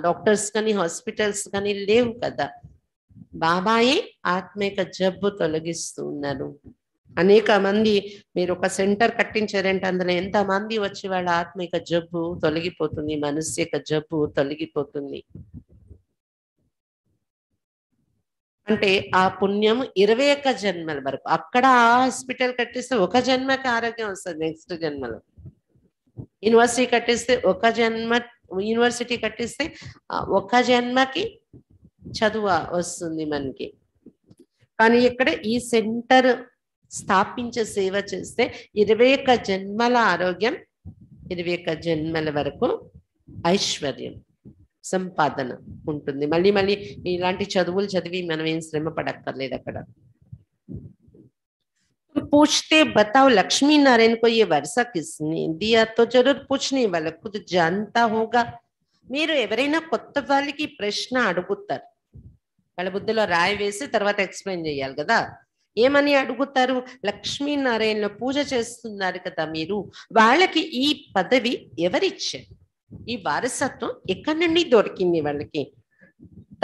డాక్టర్స్ కానీ హాస్పిటల్స్ కానీ లేవు కదా. బాబాయే ఆత్మిక జబ్బు తొలగిస్తూ ఉన్నారు. అనేక మంది మీరు ఒక సెంటర్ కట్టించారంటే అందులో ఎంత మంది వచ్చి వాళ్ళ ఆత్మిక జబ్బు తొలగిపోతుంది, మానసిక జబ్బు తొలగిపోతుంది. అంటే ఆ పుణ్యం 21 జన్మల వరకు. అక్కడ ఆ హాస్పిటల్ కట్టిస్తే ఒక జన్మకి ఆరోగ్యం వస్తుంది, నెక్స్ట్ జన్మలో. యూనివర్సిటీ కట్టిస్తే ఒక జన్మ, యూనివర్సిటీ కట్టిస్తే ఒక జన్మకి చదువు వస్తుంది మనకి. కానీ ఇక్కడ ఈ సెంటర్ స్థాపించే సేవ చేస్తే 21 జన్మల ఆరోగ్యం, 21 జన్మల వరకు ఐశ్వర్యం సంపాదన ఉంటుంది. మళ్ళీ మళ్ళీ ఇలాంటి చదువులు చదివి మనం ఏం శ్రమ పడక్కర్లేదు అక్కడ. पूछते बताओ लक्ष्मी नारायण को ये वर्षा किसने दिया, तो जरूर पूछने वाला खुद जानता होगा. మీరు ఎవరైనా కొత్త వాళ్ళకి ప్రశ్న అడుగుతారు, వాళ్ళ బుద్ధిలో రాయి వేసి తర్వాత ఎక్స్ప్లెయిన్ చేయాలి కదా. ఏమని అడుగుతారు? లక్ష్మీనారాయణ పూజ చేస్తున్నారు కదా మీరు, వాళ్ళకి ఈ పదవి ఎవరిచ్చారు, ఈ వారసత్వం ఎక్కడి నుండి దొరికింది వాళ్ళకి?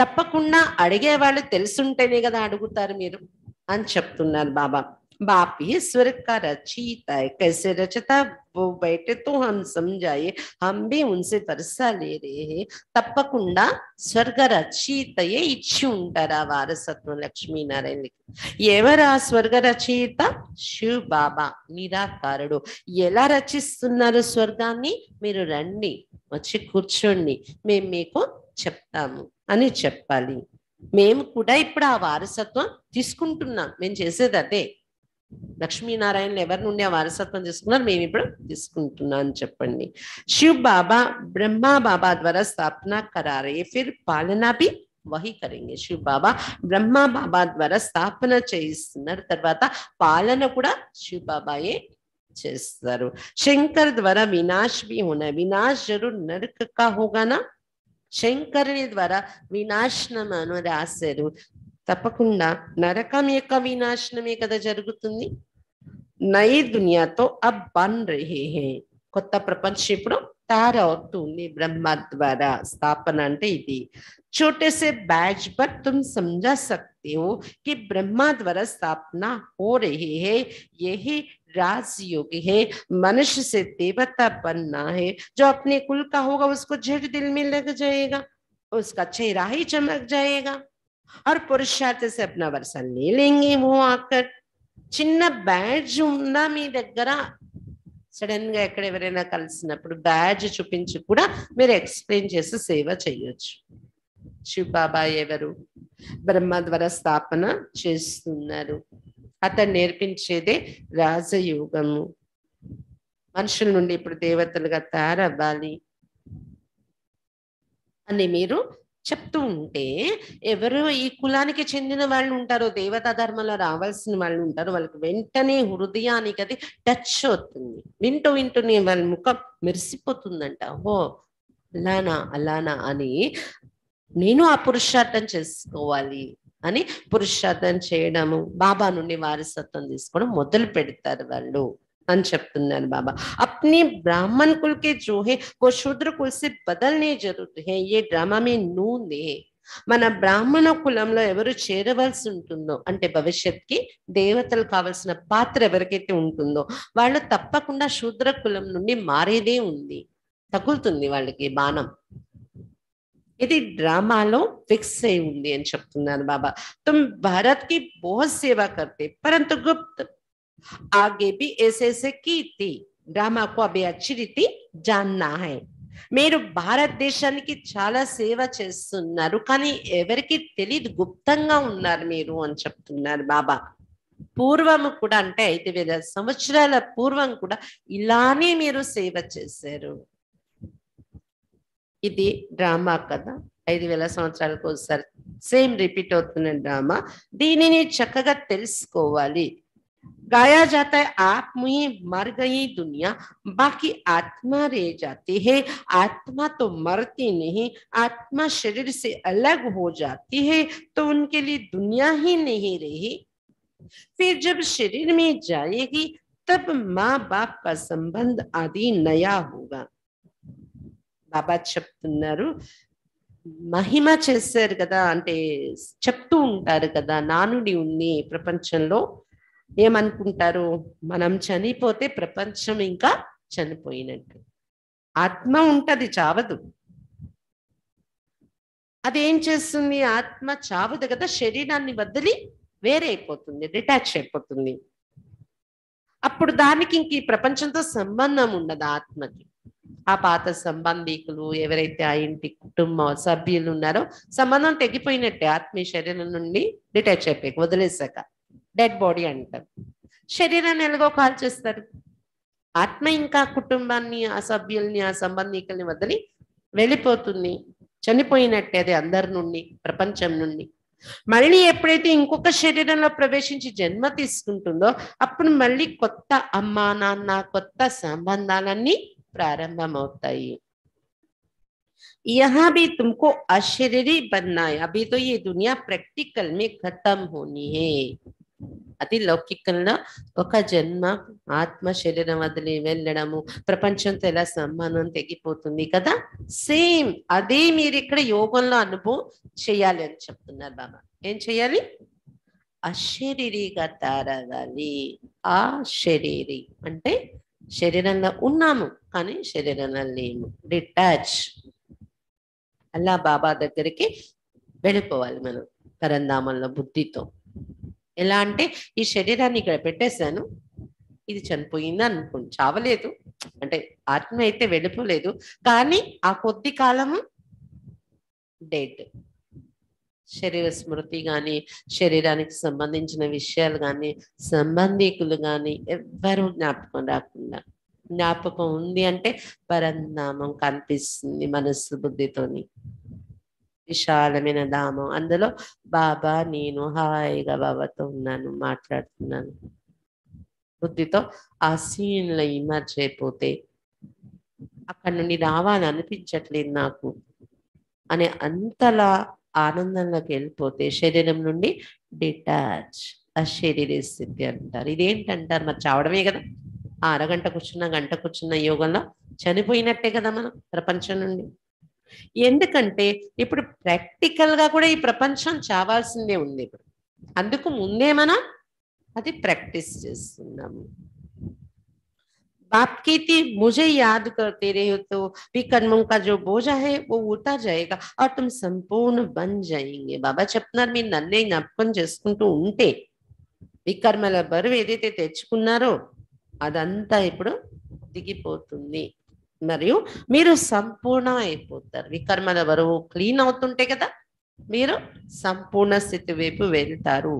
తప్పకుండా అడిగే వాళ్ళు తెలుసుంటేనే కదా అడుగుతారు మీరు అని చెప్తున్నారు బాబా. बाप ही स्वर्ग का रचयिता है, कैसे रचता वो बैठे तो हम समझाए, हम भी उनसे वर्षा ले रहे हैं. తప్పకుండా స్వర్గ రచయితయే ఇచ్చి ఉంటారు ఆ వారసత్వం లక్ష్మీనారాయణకి. ఎవరు ఆ స్వర్గ రచయిత? శివ్ బాబా నిరాకారుడు. ఎలా రచిస్తున్నారు స్వర్గాన్ని? మీరు రండి, వచ్చి కూర్చోండి, మేము మీకు చెప్తాము అని చెప్పాలి. మేము కూడా ఇప్పుడు ఆ వారసత్వం తీసుకుంటున్నాం. మేము చేసేది అదే. లక్ష్మీనారాయణలు ఎవరి నుండి ఆ వారసత్వం తీసుకున్నారు, మేము ఇప్పుడు తీసుకుంటున్నాం అని చెప్పండి. శివ్ బాబా బ్రహ్మా బాబా ద్వారా స్థాపన కరారే, ఫిర్ పాలనా భీ వహీ కరేంగే. శివ్ బాబా బ్రహ్మా బాబా ద్వారా స్థాపన చేయిస్తున్నారు, తర్వాత పాలన కూడా శివ్ బాబాయే చేస్తారు. శంకర్ ద్వారా వినాశ్ భీ హోనా, వినాశ్ జరూర్ నరక కా హోగానా. శంకరుని ద్వారా వినాశనం అని రాశారు. తప్పకుండా నరకం యొక్క వినాశనమే కదా జరుగుతుంది. నయీ దునియాతో అబ్ బన్ రహే హే, కొత్త ప్రపంచం ఇప్పుడు తయారవుతుంది బ్రహ్మ ద్వారా. స్థాపన అంటే ఇది. छोटे से बैच पर तुम समझा सकते हो कि ब्रह्मा द्वारा स्थापना हो रही है, यही राजयोग है. मनुष्य से देवता बनना है, जो अपने कुल का होगा उसको झट दिल में लग जाएगा, उसका चेहरा ही चमक जाएगा और पुरुषार्थ से अपना वर्षा ले लेंगे. वो आकर చిన్న బ్యాడ్జ్ ఉందా మీ దగ్గర? సడన్ గా ఎక్కడ ఎవరైనా కలిసినప్పుడు బ్యాడ్జ్ చూపించి కూడా మీరు ఎక్స్ప్లెయిన్ చేసి సేవ చేయొచ్చు. శివ్ బాబా ఎవరు? బ్రహ్మ ద్వారా స్థాపన చేస్తున్నారు. అతను నేర్పించేదే రాజయోగము. మనుషుల నుండి ఇప్పుడు దేవతలుగా తయారవ్వాలి అని మీరు చెప్తూ ఉంటే, ఎవరు ఈ కులానికి చెందిన వాళ్ళు ఉంటారో, దేవతా ధర్మంలో రావాల్సిన వాళ్ళు ఉంటారు, వాళ్ళకి వెంటనే హృదయానికి అది టచ్ అవుతుంది. వింటూ వింటూనే వాళ్ళ ముఖం మెరిసిపోతుందంట. ఓ అలానా అలానా అని, నేను ఆ పురుషార్థం చేసుకోవాలి అని పురుషార్థం చేయడము, బాబా నుండి వారసత్వం తీసుకోవడం మొదలు పెడతారు వాళ్ళు అని చెప్తున్నారు బాబా. अपने ब्राह्मण कुल के जो है वो शूद्र कुल से बदलने जरूर है, ये ड्रामा में नून है. మన బ్రాహ్మణ కులంలో ఎవరు చేరవలసి ఉంటుందో, అంటే భవిష్యత్కి దేవతలు కావలసిన పాత్ర ఎవరికైతే ఉంటుందో వాళ్ళు తప్పకుండా శూద్ర కులం నుండి మారేదే ఉంది. తగులుతుంది వాళ్ళకి బాణం. ఇది డ్రామాలో ఫిక్స్ అయి ఉంది అని చెప్తున్నారు బాబా. तुम भारत की बहुत सेवा करते परंतु गुप्त आगे भी ऐसे ऐसे की थी ड्रामा को अभी अच्छी रीति जानना है. మీరు భారతదేశానికి చాలా సేవ చేస్తున్నారు కానీ ఎవరికి తెలియదు, గుప్తంగా ఉన్నారు మీరు అని చెప్తున్నారు బాబా. పూర్వం కూడా అంటే 5,000 సంవత్సరాల పూర్వం కూడా ఇలానే మీరు సేవ చేశారు. ఇది డ్రామా కదా, 5,000 సంవత్సరాలకు ఒకసారి సేమ్ రిపీట్ అవుతున్న డ్రామా. దీనిని చక్కగా తెలుసుకోవాలి. गाया जाता है आप मुझे मर गई दुनिया बाकी आत्मा रह जाती है. आत्मा तो मरती नहीं, आत्मा शरीर से अलग हो जाती है तो उनके लिए दुनिया ही नहीं रही. फिर जब शरीर में जाएगी तब माँ बाप का संबंध आदि नया होगा. బాబా చెప్తున్నారు, మహిమ చేశారు కదా, అంటే చెప్తూ ఉంటారు కదా, నానుడి ఉంది ప్రపంచంలో. ఏమనుకుంటారు, మనం చనిపోతే ప్రపంచం ఇంకా చనిపోయినట్టు. ఆత్మ ఉంటది, చావదు. అదేం చేస్తుంది, ఆత్మ చావదు కదా, శరీరాన్ని వదిలి వేరే అయిపోతుంది, డిటాచ్ అయిపోతుంది. అప్పుడు దానికి ఇంక ఈ ప్రపంచంతో సంబంధం ఉండదు ఆత్మకి. ఆ పాత సంబంధికులు ఎవరైతే ఆ ఇంటి కుటుంబ సభ్యులు ఉన్నారో సంబంధం తెగిపోయినట్టే. ఆత్మీయ శరీరం నుండి డిటాచ్ అయిపోయి వదిలేసాక డెడ్ బాడీ అంటారు. శరీరాన్ని ఎలాగో కాల్ చేస్తారు. ఆత్మ ఇంకా కుటుంబాన్ని, ఆ సభ్యుల్ని, ఆ సంబంధికుల్ని వదిలి వెళ్ళిపోతుంది, చనిపోయినట్టే అది అందరి నుండి, ప్రపంచం నుండి. మళ్ళీ ఎప్పుడైతే ఇంకొక శరీరంలో ప్రవేశించి జన్మ తీసుకుంటుందో అప్పుడు మళ్ళీ కొత్త అమ్మా నాన్న, కొత్త సంబంధాలన్నీ ప్రారంభమవుతాయి. यहाँ भी तुमको अशरीरी बनना है. अभी तो ये दुनिया प्रैक्टिकल में खत्म होनी है. అది లౌకికంలో ఒక జన్మ ఆత్మ శరీరం వదిలి వెళ్ళడము, ప్రపంచంతో ఎలా సంబంధం తెగిపోతుంది కదా, సేమ్ అదే మీరు ఇక్కడ యోగంలో అనుభవం చేయాలి అని చెప్తున్నారు బాబా. ఏం చేయాలి, అశరీరిగా తయారవ్వాలి. ఆ శరీరి అంటే శరీరంలో ఉన్నాము కానీ శరీరంలో లేము, డిటాచ్. అలా బాబా దగ్గరికి వెళ్ళిపోవాలి మనం పరంధామంలో బుద్ధితో. ఎలా అంటే ఈ శరీరాన్ని ఇక్కడ పెట్టేశాను, ఇది చనిపోయింది అనుకోండి, చావలేదు అంటే ఆత్మ అయితే వెళ్ళిపోలేదు కానీ ఆ కొద్ది కాలము డెడ్. శరీర స్మృతి కానీ, శరీరానికి సంబంధించిన విషయాలు కానీ, సంబంధికులు కానీ ఎవ్వరూ జ్ఞాపకం రాకుండా. జ్ఞాపకం ఉంది అంటే పరంధామం కనిపిస్తుంది మనస్సు బుద్ధితోని, విశాలమైన ధామం. అందులో బాబా, నేను హాయిగా బాబాతో ఉన్నాను, మాట్లాడుతున్నాను. బుద్ధితో ఆ సీన్లో ఇమర్జ్ అయిపోతే అక్కడి నుండి రావాలనిపించట్లేదు నాకు అనే అంతలా ఆనందంలోకి వెళ్ళిపోతే శరీరం నుండి డిటాచ్, అశరీర స్థితి అంటారు. ఇదేంటంటారు, మరి చావడమే కదా. ఆ అరగంట కూర్చున్న, గంట కూర్చున్న యోగంలో చనిపోయినట్టే కదా మనం ప్రపంచం నుండి. ఎందుకంటే ఇప్పుడు ప్రాక్టికల్ గా కూడా ఈ ప్రపంచం చావాల్సిందే ఉంది. ఇప్పుడు అందుకు ముందే మనం అది ప్రాక్టీస్ చేస్తున్నాము. बाप कहती मुझे याद करते रहे तो विकर्मों का जो बोझा है वो उतर जाएगा और तुम संपूर्ण बन जाएंगे. బాబా చెప్తున్నారు, మీరు నన్నే జ్ఞాపకం చేసుకుంటూ ఉంటే వికర్మల బరువు ఏదైతే తెచ్చుకున్నారో అదంతా ఇప్పుడు దిగిపోతుంది మరియు మీరు సంపూర్ణం అయిపోతారు. వికర్మల బరువు క్లీన్ అవుతుంటే కదా మీరు సంపూర్ణ స్థితి వైపు వెళ్తారు.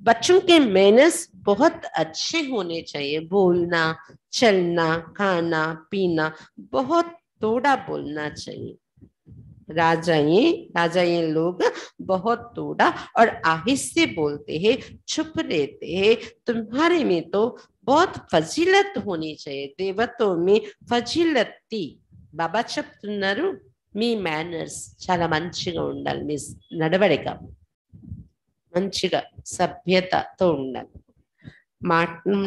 बच्चों के मैनर्स बहुत अच्छे होने चाहिए. बोलना, चलना, खाना पीना बहुत थोड़ा बोलना चाहिए. राजाएं लोग बहुत थोड़ा और आहिस्ते बोलते हैं, चुप रहते हैं. तुम्हारे में तो बहुत फजीलत होनी चाहिए. देवतों में फजीलत थी. बाबा చెప్తున్నారు, మీ మేనర్స్ చాలా మంచిగా ఉండాలి, మీ నడవడిక మంచిగా సభ్యతతో ఉండాలి.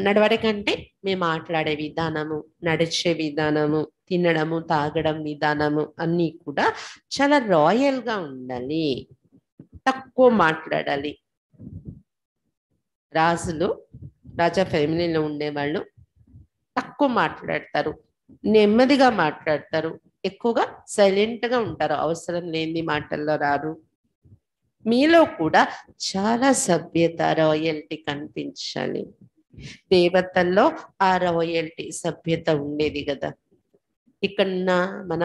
నడవడిక అంటే మేము మాట్లాడే విధానము, నడిచే విధానము, తినడము, తాగడం విధానము అన్నీ కూడా చాలా రాయల్ గా ఉండాలి. తక్కువ మాట్లాడాలి. రాజా ఫ్యామిలీలో ఉండేవాళ్ళు తక్కువ మాట్లాడతారు, నెమ్మదిగా మాట్లాడతారు, ఎక్కువగా సైలెంట్ గా ఉంటారు, అవసరం లేని మాటల్లో రారు. మీలో కూడా చాలా సభ్యత, రాయల్టీ కనిపించాలి. దేవతల్లో ఆ రాయల్టీ, సభ్యత ఉండేది కదా. ఇక్కడున్న మన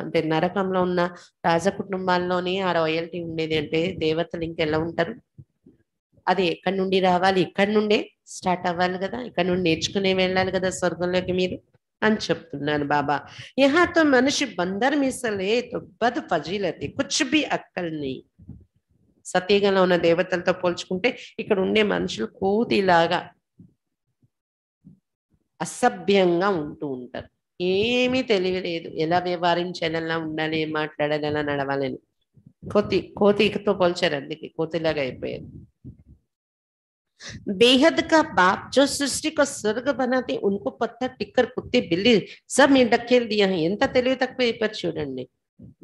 అంటే నరకంలో ఉన్న రాజ కుటుంబాల్లోనే ఆ రాయల్టీ ఉండేది అంటే దేవతలు ఇంకెలా ఉంటారు? అది ఎక్కడి నుండి రావాలి? ఇక్కడి నుండే స్టార్ట్ అవ్వాలి కదా, ఇక్కడ నుండి నేర్చుకునే వెళ్ళాలి కదా స్వర్గంలోకి మీరు అని చెప్తున్నాను బాబా. యహా తో మనిషి బందర్ మిసలే తో బద్ ఫజీలతే కుచ్ బి అక్కల్ నీ. సతీగంలో ఉన్న దేవతలతో పోల్చుకుంటే ఇక్కడ ఉండే మనుషులు కోతిలాగా అసభ్యంగా ఉంటూ ఉంటారు. ఏమీ తెలియలేదు, ఎలా వ్యవహరించాలి, ఎలా ఉండాలి, ఏం మాట్లాడాలి, ఎలా నడవాలని. కోతితో పోల్చారు, అందుకే కోతిలాగా అయిపోయారు. बेहद का बाप जो सृष्टि को स्वर्ग बनाते उनको पत्थर टिक्कर कुत्ते बिल्ली सब में ढकेल दिया है. ఎంత తెలివి తక్కువ అయిపోయారు చూడండి.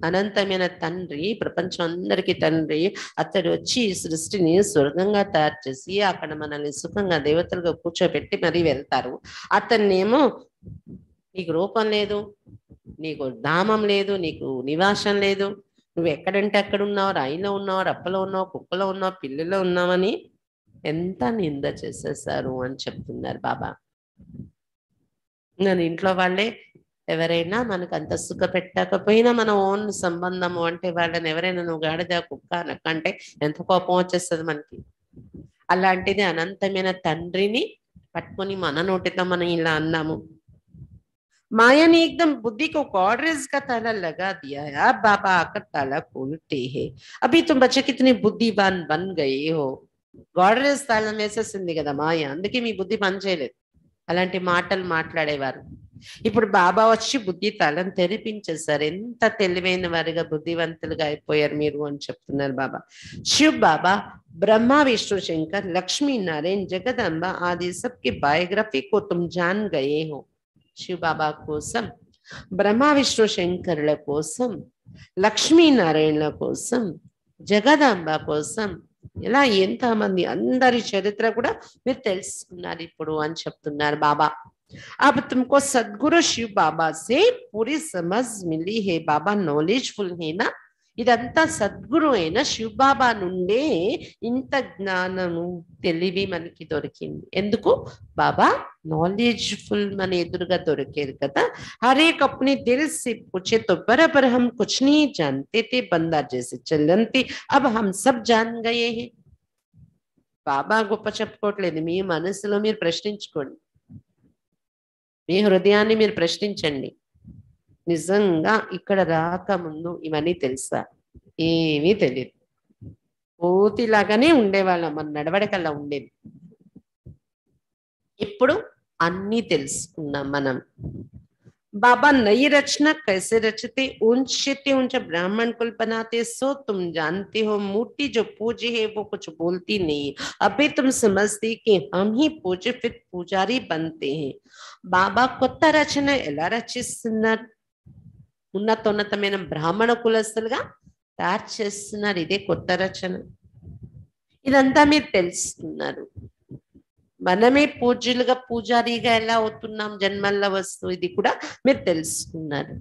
అనంతమైన తండ్రి, ప్రపంచం అందరికి తండ్రి, అతడు వచ్చి ఈ సృష్టిని స్వర్గంగా తయారు చేసి అక్కడ మనల్ని సుఖంగా దేవతలుగా కూర్చోబెట్టి మరీ వెళ్తారు. అతన్నేమో నీకు రూపం లేదు, నీకు ధామం లేదు, నీకు నివాసం లేదు, నువ్వు ఎక్కడంటే అక్కడ ఉన్నావు, రాయిలో ఉన్నావు, రప్పలో ఉన్నావు, కుక్కలో ఉన్నావు, పిల్లిలో ఉన్నావని ఎంత నింద చేసేసారు అని చెప్తున్నారు బాబా. నేను ఇంట్లో వాళ్ళే ఎవరైనా మనకు అంత సుఖ పెట్టకపోయినా మన ఓన్ సంబంధము అంటే వాళ్ళని ఎవరైనా నువ్వు గాడిద, కుక్క అనకంటే ఎంత కోపం వచ్చేస్తుంది మనకి. అలాంటిది అనంతమైన తండ్రిని పట్టుకొని మన నోటితో మనం ఇలా అన్నాము. माया ने एकदम बुद्धि को गॉडरेज का ताला लगा दिया है. अब बाबा आकर ताला खोलते हैं. अभी तुम बच्चे कितने बुद्धिमान बन गए हो. గోడరేజ్ తాళం వేసేసింది కదా మాయ, అందుకే మీ బుద్ధి పనిచేయలేదు. అలాంటి మాటలు మాట్లాడేవారు. ఇప్పుడు బాబా వచ్చి బుద్ధి తాళం తెరిపించేశారు. ఎంత తెలివైన వారిగా, బుద్ధివంతులుగా అయిపోయారు మీరు అని చెప్తున్నారు బాబా. శివ్ బాబా ब्रह्मा विष्णु शंकर लक्ष्मी नारायण जगदम्बा आदि सबकी बायोग्राफी को तुम जान गए हो. శివ్ బాబా కోసం, బ్రహ్మ విష్ణు శంకరుల కోసం, లక్ష్మీనారాయణల కోసం, జగదాంబ కోసం, ఇలా ఎంతమంది అందరి చరిత్ర కూడా మీరు తెలుసుకున్నారు ఇప్పుడు అని చెప్తున్నారు బాబా. अब तुमको सदगुरु शिव बाबा से पूरी समझ मिली है. बाबा नॉलेजफुल है ना. ఇదంతా సద్గురు అయిన శివ్ బాబా నుండే ఇంత జ్ఞానము, తెలివి మనకి దొరికింది. ఎందుకు? బాబా नॉलेजफुल మన ఎదురుగా దొరికేది కదా. हर एक अपने दिल से पूछे तो बराबर हम कुछ नहीं जानते थे, बंदा जैसे चलते अब हम सब जान गए हैं. బాబా గొప్ప చెప్పుకోవట్లేదు, మీ మనసులో మీరు ప్రశ్నించుకోండి, మీ హృదయాన్ని మీరు ప్రశ్నించండి. నిజంగా ఇక్కడ రాకముందు ఇవన్నీ తెలుసా? ఏమీ తెలియదు, కోతిలాగానే ఉండేవాళ్ళం, మన నడవడికల్లా ఉండేది. ఇప్పుడు అన్ని తెలుసుకున్నాం మనం. बाबा नई रचना कैसे रचते, ऊंचे ऊंचा ब्राह्मण कुल बनाते, सो तुम जानते हो. मूर्ति जो पूजे है वो कुछ बोलती नहीं. अभी तुम समझते कि हम ही पूजे फिर पुजारी बनते हैं. बाबा కొత్త రచన ఎలా రచిస్తున్నారు? ఉన్నతోన్నతమైన బ్రాహ్మణ కులస్తులుగా తయారు చేస్తున్నారు. ఇదే కొత్త రచన. ఇదంతా మీరు తెలుసుకున్నారు. మనమే పూజ్యులుగా, పూజారిగా ఎలా అవుతున్నాం జన్మల్లో వస్తూ, ఇది కూడా మీరు తెలుసుకున్నారు.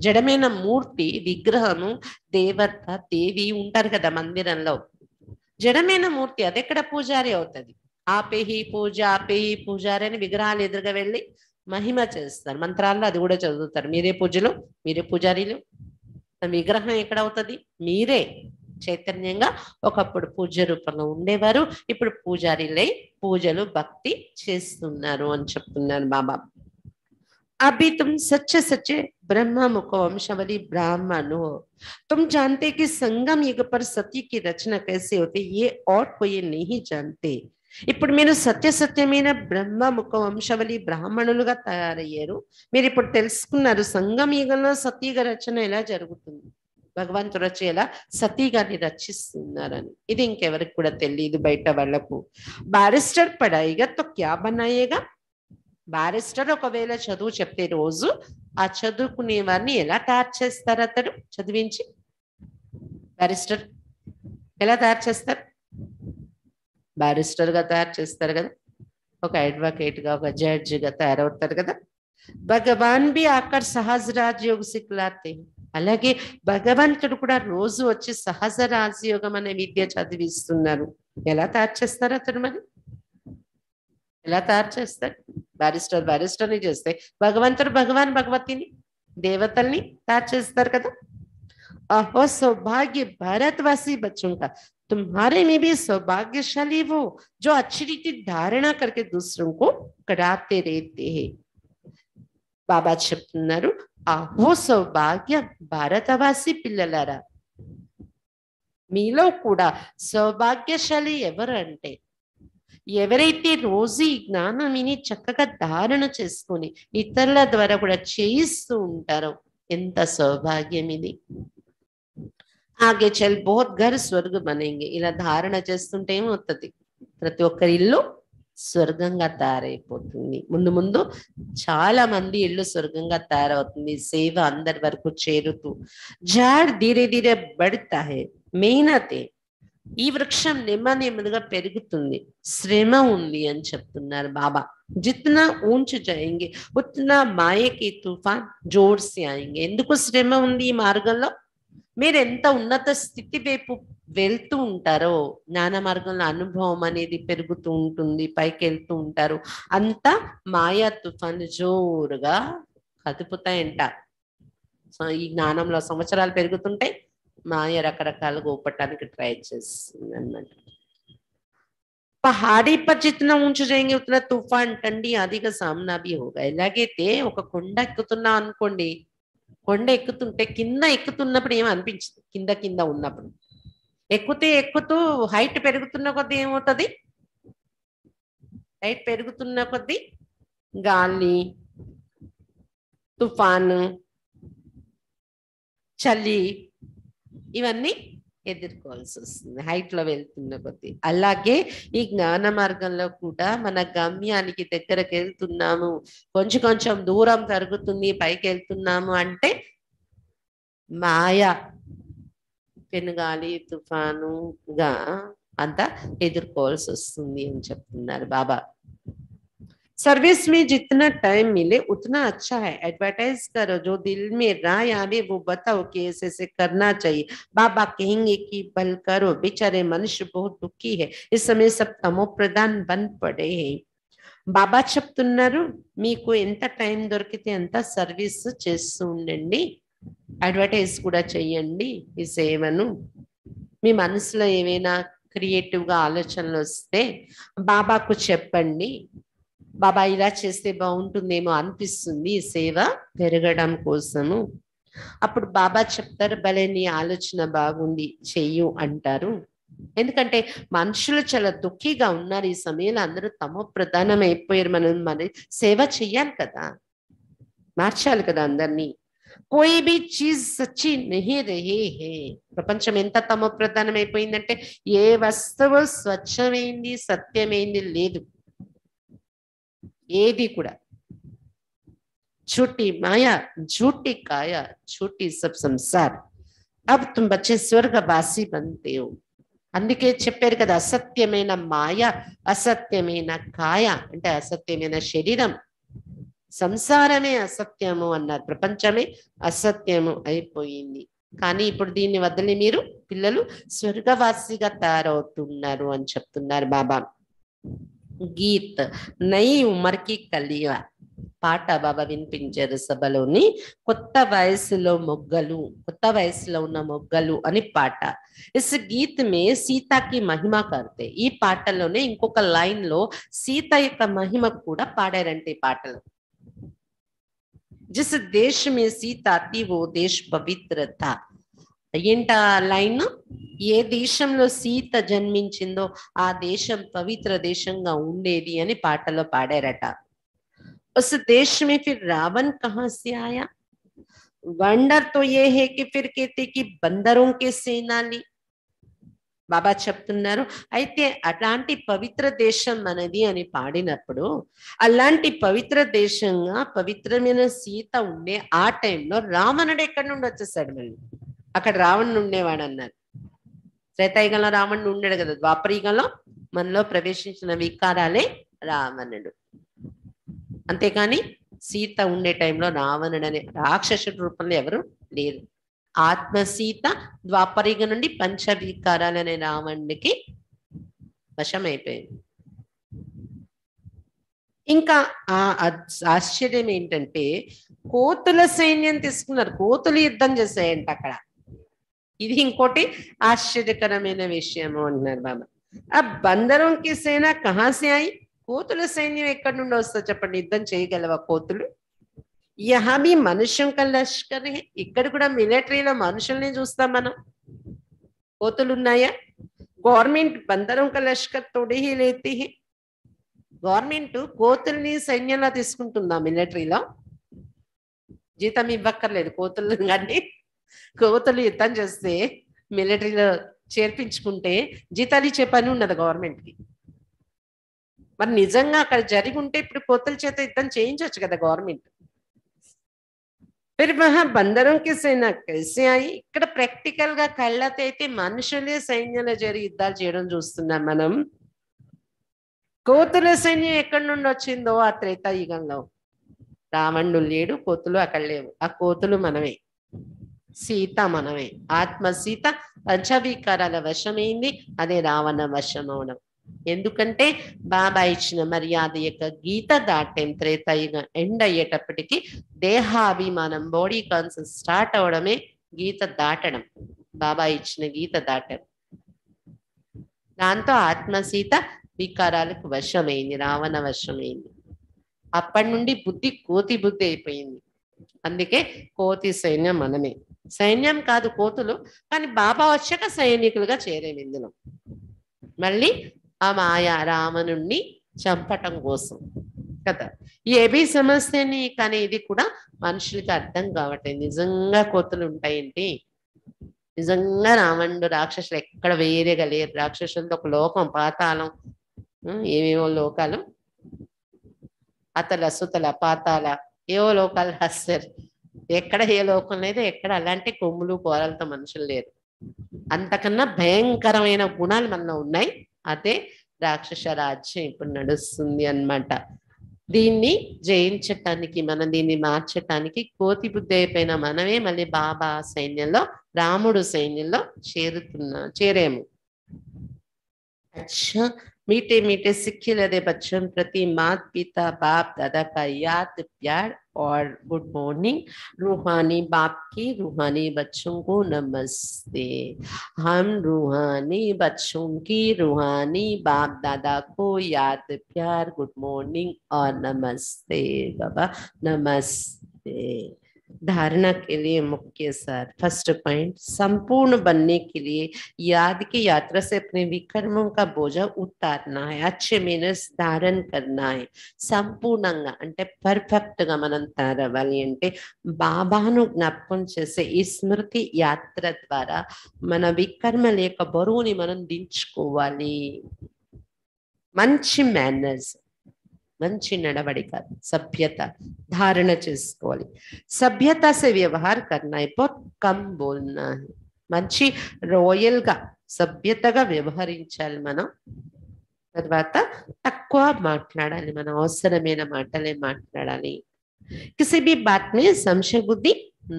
జడమైన మూర్తి, విగ్రహము, దేవత, దేవి ఉంటారు కదా మందిరంలో. జడమైన మూర్తి అదెక్కడ పూజారి అవుతుంది? ఆపేహి పూజ, ఆపేహి పూజారి అని విగ్రహాలు ఎదురుగా వెళ్ళి మహిమ చేస్తారు. మంత్రాల్లో అది కూడా చదువుతారు. మీరే పూజలు, మీరే పూజారీలు. విగ్రహం ఎక్కడ అవుతుంది? మీరే చైతన్యంగా ఒకప్పుడు పూజ్య రూపంలో ఉండేవారు, ఇప్పుడు పూజారిలై పూజలు, భక్తి చేస్తున్నారు అని చెప్తున్నారు బాబా. अभी तुम सच्चे सच्चे ब्रह्मा मुख वंशावली ब्राह्मण हो. तुम जानते कि संगम युग पर सती की रचना कैसे होती, ये और कोई नहीं जानते. ఇప్పుడు మీరు సత్యసత్యమైన బ్రహ్మ ముఖ వంశవలి బ్రాహ్మణులుగా తయారయ్యారు. మీరు ఇప్పుడు తెలుసుకున్నారు సంగం యుగంలో సతీగా రచన ఎలా జరుగుతుంది, భగవంతుడు వచ్చి ఎలా సతీగాన్ని రచిస్తున్నారని. ఇది ఇంకెవరికి కూడా తెలియదు బయట వాళ్ళకు. బారిస్టర్ పడాయిగా తో క్యా బనాయేగా. బారిస్టర్ ఒకవేళ చదువు చెప్తే రోజు ఆ చదువుకునే వారిని ఎలా తయారు చేస్తారు? అతడు చదివించి బారిస్టర్ ఎలా తయారు చేస్తారు? బారిస్టర్ గా తయారు చేస్తారు కదా, ఒక అడ్వకేట్ గా, ఒక జడ్జిగా తయారవుతారు కదా. భగవాన్ भी आकर सहज राजयोग सिखलाते हैं. అలాగే భగవంతుడు కూడా రోజు వచ్చి సహజ రాజయోగం అనే విద్య చదివిస్తున్నారు. ఎలా తయారు చేస్తారు అతను మరి? ఎలా తయారు చేస్తారు? బ్యారిస్టర్ని చేస్తే భగవంతుడు భగవతిని దేవతల్ని తయారు చేస్తారు కదా. अहो सौभाग्य भारतवासी बच्चों का, तुम्हारे में भी सौभाग्यशाली वो जो अच्छी रीति धारणा करके दूसरों को कराते रहते हैं. बाबा చెప్తున్నారు, అహో సౌభాగ్య భారతవాసి పిల్లలారా, మీలో కూడా సౌభాగ్యశాలి ఎవరు అంటే ఎవరైతే రోజు ఈ జ్ఞానం విని చక్కగా ధారణ చేసుకొని ఇతరుల ద్వారా కూడా చేయిస్తూ ఉంటారో. ఎంత సౌభాగ్యం ఇది. ఆగే చల్ బహుత్ ఘర్ స్వర్గ బనేంగే. ఇలా ధారణ చేస్తుంటే ఏమవుతుంది? ప్రతి ఒక్కరి ఇల్లు స్వర్గంగా తయారైపోతుంది. ముందు ముందు చాలా మంది ఇల్లు స్వర్గంగా తయారవుతుంది. సేవ అందరి వరకు చేరుతూ. జాడ్ ధీరే ధీరే బడతా హై, మెహనతే. ఈ వృక్షం నెమ్మదిగా పెరుగుతుంది, శ్రమ ఉంది అని చెప్తున్నారు బాబా. జిత్నా ఊంచు జాయింగే ఉత్నా మాయకి తుఫాన్ జోర్ సే ఆయేంగే. ఎందుకు శ్రమ ఉంది ఈ మార్గంలో? మీరు ఎంత ఉన్నత స్థితి వైపు వెళ్తూ ఉంటారో, జ్ఞాన మార్గంలో అనుభవం అనేది పెరుగుతూ ఉంటుంది, పైకి వెళ్తూ ఉంటారు. అంతా మాయా తుఫాన్ జోరుగా కదుపుతాయంట. సో ఈ జ్ఞానంలో సంవత్సరాలు పెరుగుతుంటే మాయ రకరకాలుగా ఊపటానికి ట్రై చేస్తుంది అన్నమాట. పహాడీ పర్ జిतना ऊंचा जाएंगे उतना तूफान ठंडी आदि का सामना भी होगा. ఎలాగైతే ఒక కొండ ఎక్కుతున్నా అనుకోండి, కొండ ఎక్కుతుంటే కింద ఎక్కుతున్నప్పుడు ఏమో అనిపించదు. కింద ఉన్నప్పుడు ఎక్కుతూ హైట్ పెరుగుతున్న కొద్దీ ఏమవుతుంది? హైట్ పెరుగుతున్న కొద్దీ గాలి, తుఫాను, చలి ఇవన్నీ ఎదుర్కోవాల్సి వస్తుంది హైట్ లో వెళ్తున్న కొద్దీ. అలాగే ఈ జ్ఞాన మార్గంలో కూడా మన గమ్యానికి దగ్గరకు వెళ్తున్నాము, కొంచెం దూరం పెరుగుతుంది, పైకి వెళ్తున్నాము అంటే మాయ, పెనుగాలి, తుఫానుగా అంతా ఎదుర్కోవాల్సి వస్తుంది అని చెప్తున్నారు బాబా. सर्विस में जितना टाइम मिले उतना अच्छा है. एडवर्टाइज करो, जो दिल में राय आवे वो बताओ कि ऐसे ऐसे करना चाहिए. बाबा कहेंगे कि बल करो, बेचारे मनुष्य बहुत दुखी है, इस समय सब तमो प्रधान बन पड़े हैं. బాబా చెప్తున్నారు, మీకు ఎంత టైం దొరికితే అంత సర్వీస్ చేస్తూ ఉండండి, అడ్వర్టైజ్ కూడా చెయ్యండి ఈ సేవను. మీ మనసులో ఏమైనా క్రియేటివ్ గా ఆలోచనలు వస్తే బాబాకు చెప్పండి. బాబా ఇలా చేస్తే బాగుంటుందేమో అనిపిస్తుంది సేవ పెరగడం కోసము. అప్పుడు బాబా చెప్తారు, భలే నీ ఆలోచన బాగుంది, చెయ్యు అంటారు. ఎందుకంటే మనుషులు చాలా దుఃఖిగా ఉన్నారు ఈ సమయంలో, అందరూ తమో ప్రధానం అయిపోయారు. మనం మరి సేవ చెయ్యాలి కదా, మార్చాలి కదా అందరినీ. కోయి బి చీజ్ సచ్చి నహీ రహే హే. ప్రపంచం ఎంత తమో ప్రధానం అయిపోయిందంటే ఏ వస్తువు స్వచ్ఛమైంది, సత్యమైంది లేదు. ఏది కూడా झूठी माया, झूठी काया, झूठी सब संसार. अब तुम बच्चे स्वर्गवासी बनते हो. అందుకే చెప్పారు కదా, అసత్యమైన మాయ, అసత్యమైన కాయ అంటే అసత్యమైన శరీరం, సంసారమే అసత్యము అన్నారు. ప్రపంచమే అసత్యము అయిపోయింది. కానీ ఇప్పుడు దీన్ని వదిలి మీరు పిల్లలు స్వర్గవాసిగా తయారవుతున్నారు అని చెప్తున్నారు బాబా. గీత్ నయి ఉమర్కి కలియా పాట బాబా వినిపించారు సభలోని. కొత్త వయసులో ఉన్న మొగ్గలు అని పాట. ఇస్ గీత్ మే సీతాకి మహిమ కర్తే. ఈ పాటలోనే ఇంకొక లైన్ లో సీత యొక్క మహిమ కూడా పాడారంటే ఈ పాటలో. జిస్ దేశ్ మే సీత ఆతి వో దేశ్ పవిత్ర థా. ఏంట లైన్? ఏ దేశంలో సీత జన్మించిందో ఆ దేశం పవిత్ర దేశంగా ఉండేది అని పాటలో పాడారట. उस देश में फिर रावण कहाँ से आया? वंडर तो ये है कि फिर कहते कि बंदरों के सेनानी. బాబా చెప్తున్నారు, అయితే అట్లాంటి పవిత్ర దేశం మనది అని పాడినప్పుడు, అలాంటి పవిత్ర దేశంగా పవిత్రమైన సీత ఉండే ఆ టైంలో రావణుడు ఎక్కడి నుండి వచ్చేసాడు? మళ్ళీ అక్కడ రావణుడు ఉండేవాడు అన్నారు. త్రేతాయుగంలో రావణుడు ఉండేడు కదా, ద్వాపరయుగంలో మనలో ప్రవేశించిన వికారాలే రావణుడు. అంతేకాని సీత ఉండే టైంలో రావణుడు అనే రాక్షసుడి రూపంలో ఎవరు లేరు. ఆత్మ సీత ద్వాపరిగ నుండి పంచవికారాలనే రావణుడికి వశమైపోయింది. ఇంకా ఆశ్చర్యం ఏంటంటే కోతుల సైన్యం తీసుకున్నారు, కోతులు యుద్ధం చేసాయంట అక్కడ. ఇది ఇంకోటి ఆశ్చర్యకరమైన విషయము అంటున్నారు బాబా. ఆ బందరంకి సేన కహాసే అయి, కోతుల సైన్యం ఎక్కడి నుండి వస్తుందో చెప్పండి, యుద్ధం చేయగలవా కోతులు? యహా భీ మనుష్యం కా లష్కర్ హై, ఇక్కడ కూడా మిలిటరీలో మనుషుల్ని చూస్తాం మనం. కోతులు ఉన్నాయా? గవర్నమెంట్ బందరం కా లష్కర్ తోడే హీ లేతి హై. గవర్నమెంట్ కోతుల్ని సైన్యంలో తీసుకుంటుందా మిలిటరీలో? జీతం ఇవ్వక్కర్లేదు కోతులు, కానీ కోతులు యుద్ధం చేస్తే మిలిటరీలో చేర్పించుకుంటే జీతాలు ఇచ్చే పని ఉన్నది గవర్నమెంట్కి. మరి నిజంగా అక్కడ జరిగి ఉంటే ఇప్పుడు కోతుల చేత యుద్ధం చేయించవచ్చు కదా గవర్నమెంట్. फिर वहां बंदरों की सेना कैसे आई? ఇక్కడ ప్రాక్టికల్ గా కళ్ళతో అయితే మనుషులే సైన్యంలో చేరి యుద్ధాలు చేయడం చూస్తున్నాం మనం. కోతుల సైన్యం ఎక్కడి నుండి వచ్చిందో ఆ త్రేతాయుగంలో. రావణుడు లేడు, కోతులు అక్కడ లేవు. ఆ కోతులు మనమే, సీత మనమే. ఆత్మ సీత పంచవికారాల వశమైంది, అదే రావణ వశం అవడం. ఎందుకంటే బాబా ఇచ్చిన మర్యాద యొక్క గీత దాటేం త్రేతాయుగం ఎండ్ అయ్యేటప్పటికి దేహాభిమానం, బాడీ కాన్సెప్ట్ స్టార్ట్ అవడమే గీత దాటడం, బాబా ఇచ్చిన గీత దాటడం. దాంతో ఆత్మ సీత వికారాలకు వశమైంది, రావణ వశమైంది. అప్పటి నుండి బుద్ధి కోతి బుద్ధి అయిపోయింది. అందుకే కోతి సైన్యం మనమే. సైన్యం కాదు కోతులు, కానీ బాబా వచ్చాక సైనికులుగా చేరేవి ఇందులో. మళ్ళీ ఆ మాయా రావణుణ్ణి చంపటం కోసం కదా. ఏబీ సమస్యని, కానీ ఇది కూడా మనుషులకి అర్థం కావట్లేదు. నిజంగా కోతులు ఉంటాయేంటి? నిజంగా రావణుడు రాక్షసులు ఎక్కడ వేరేగా లేరు. రాక్షసులతో ఒక లోకం, పాతాళం, ఏవేవో లోకాలు, అతల సుతల పాతాల ఏవో లోకాలు రాస్తారు. ఎక్కడ ఏ లోకం లేదు, ఎక్కడ అలాంటి కొమ్ములు కోరలతో మనుషులు లేరు. అంతకన్నా భయంకరమైన గుణాలు మనలో ఉన్నాయి. అదే రాక్షస రాజ్యం ఇప్పుడు నడుస్తుంది అన్నమాట. దీన్ని జయించటానికి, మనం దీన్ని మార్చటానికి కోతి బుద్ధి అయిపోయిన మనమే మళ్ళీ బాబా సైన్యంలో, రాముడు సైన్యంలో చేరేము. अच्छा मीठे मीठे सिक्के लदे बच्चों प्रति मात पिता बाप दादा का याद प्यार और गुड मॉर्निंग। रूहानी बाप की रूहानी बच्चों को नमस्ते। हम रूहानी बच्चों की रूहानी बाप दादा को याद प्यार गुड मॉर्निंग और नमस्ते बाबा, नमस्ते। धारणा के लिए मुख्य सार, फर्स्ट पॉइंट, संपूर्ण बनने के लिए याद की यात्रा से अपने विकर्मों का बोझा उतारना है, अच्छे मीनर्स धारण करना है. సంపూర్ణంగా అంటే పర్ఫెక్ట్ గా మనం తయారవ్వాలి అంటే బాబాను జ్ఞాపకం చేసే ఈ స్మృతి యాత్ర ద్వారా మన వికర్మ లేక బరువుని మనం దించుకోవాలి. మంచి మేనర్స్, మంచి నడవడిక, సభ్యత ధారణ చేసుకోవాలి. సభ్యత సే వ్యవహార్ కర్నా హై, బహుత్ కమ్ బోల్నా హై. మంచి రాయల్ గా సభ్యతగా వ్యవహరించాలి మనం. తర్వాత తక్కువ మాట్లాడాలి, మనం అవసరమైన మాటలే మాట్లాడాలి. కిసి భీ బాత్ మే సంశయ బుద్ధి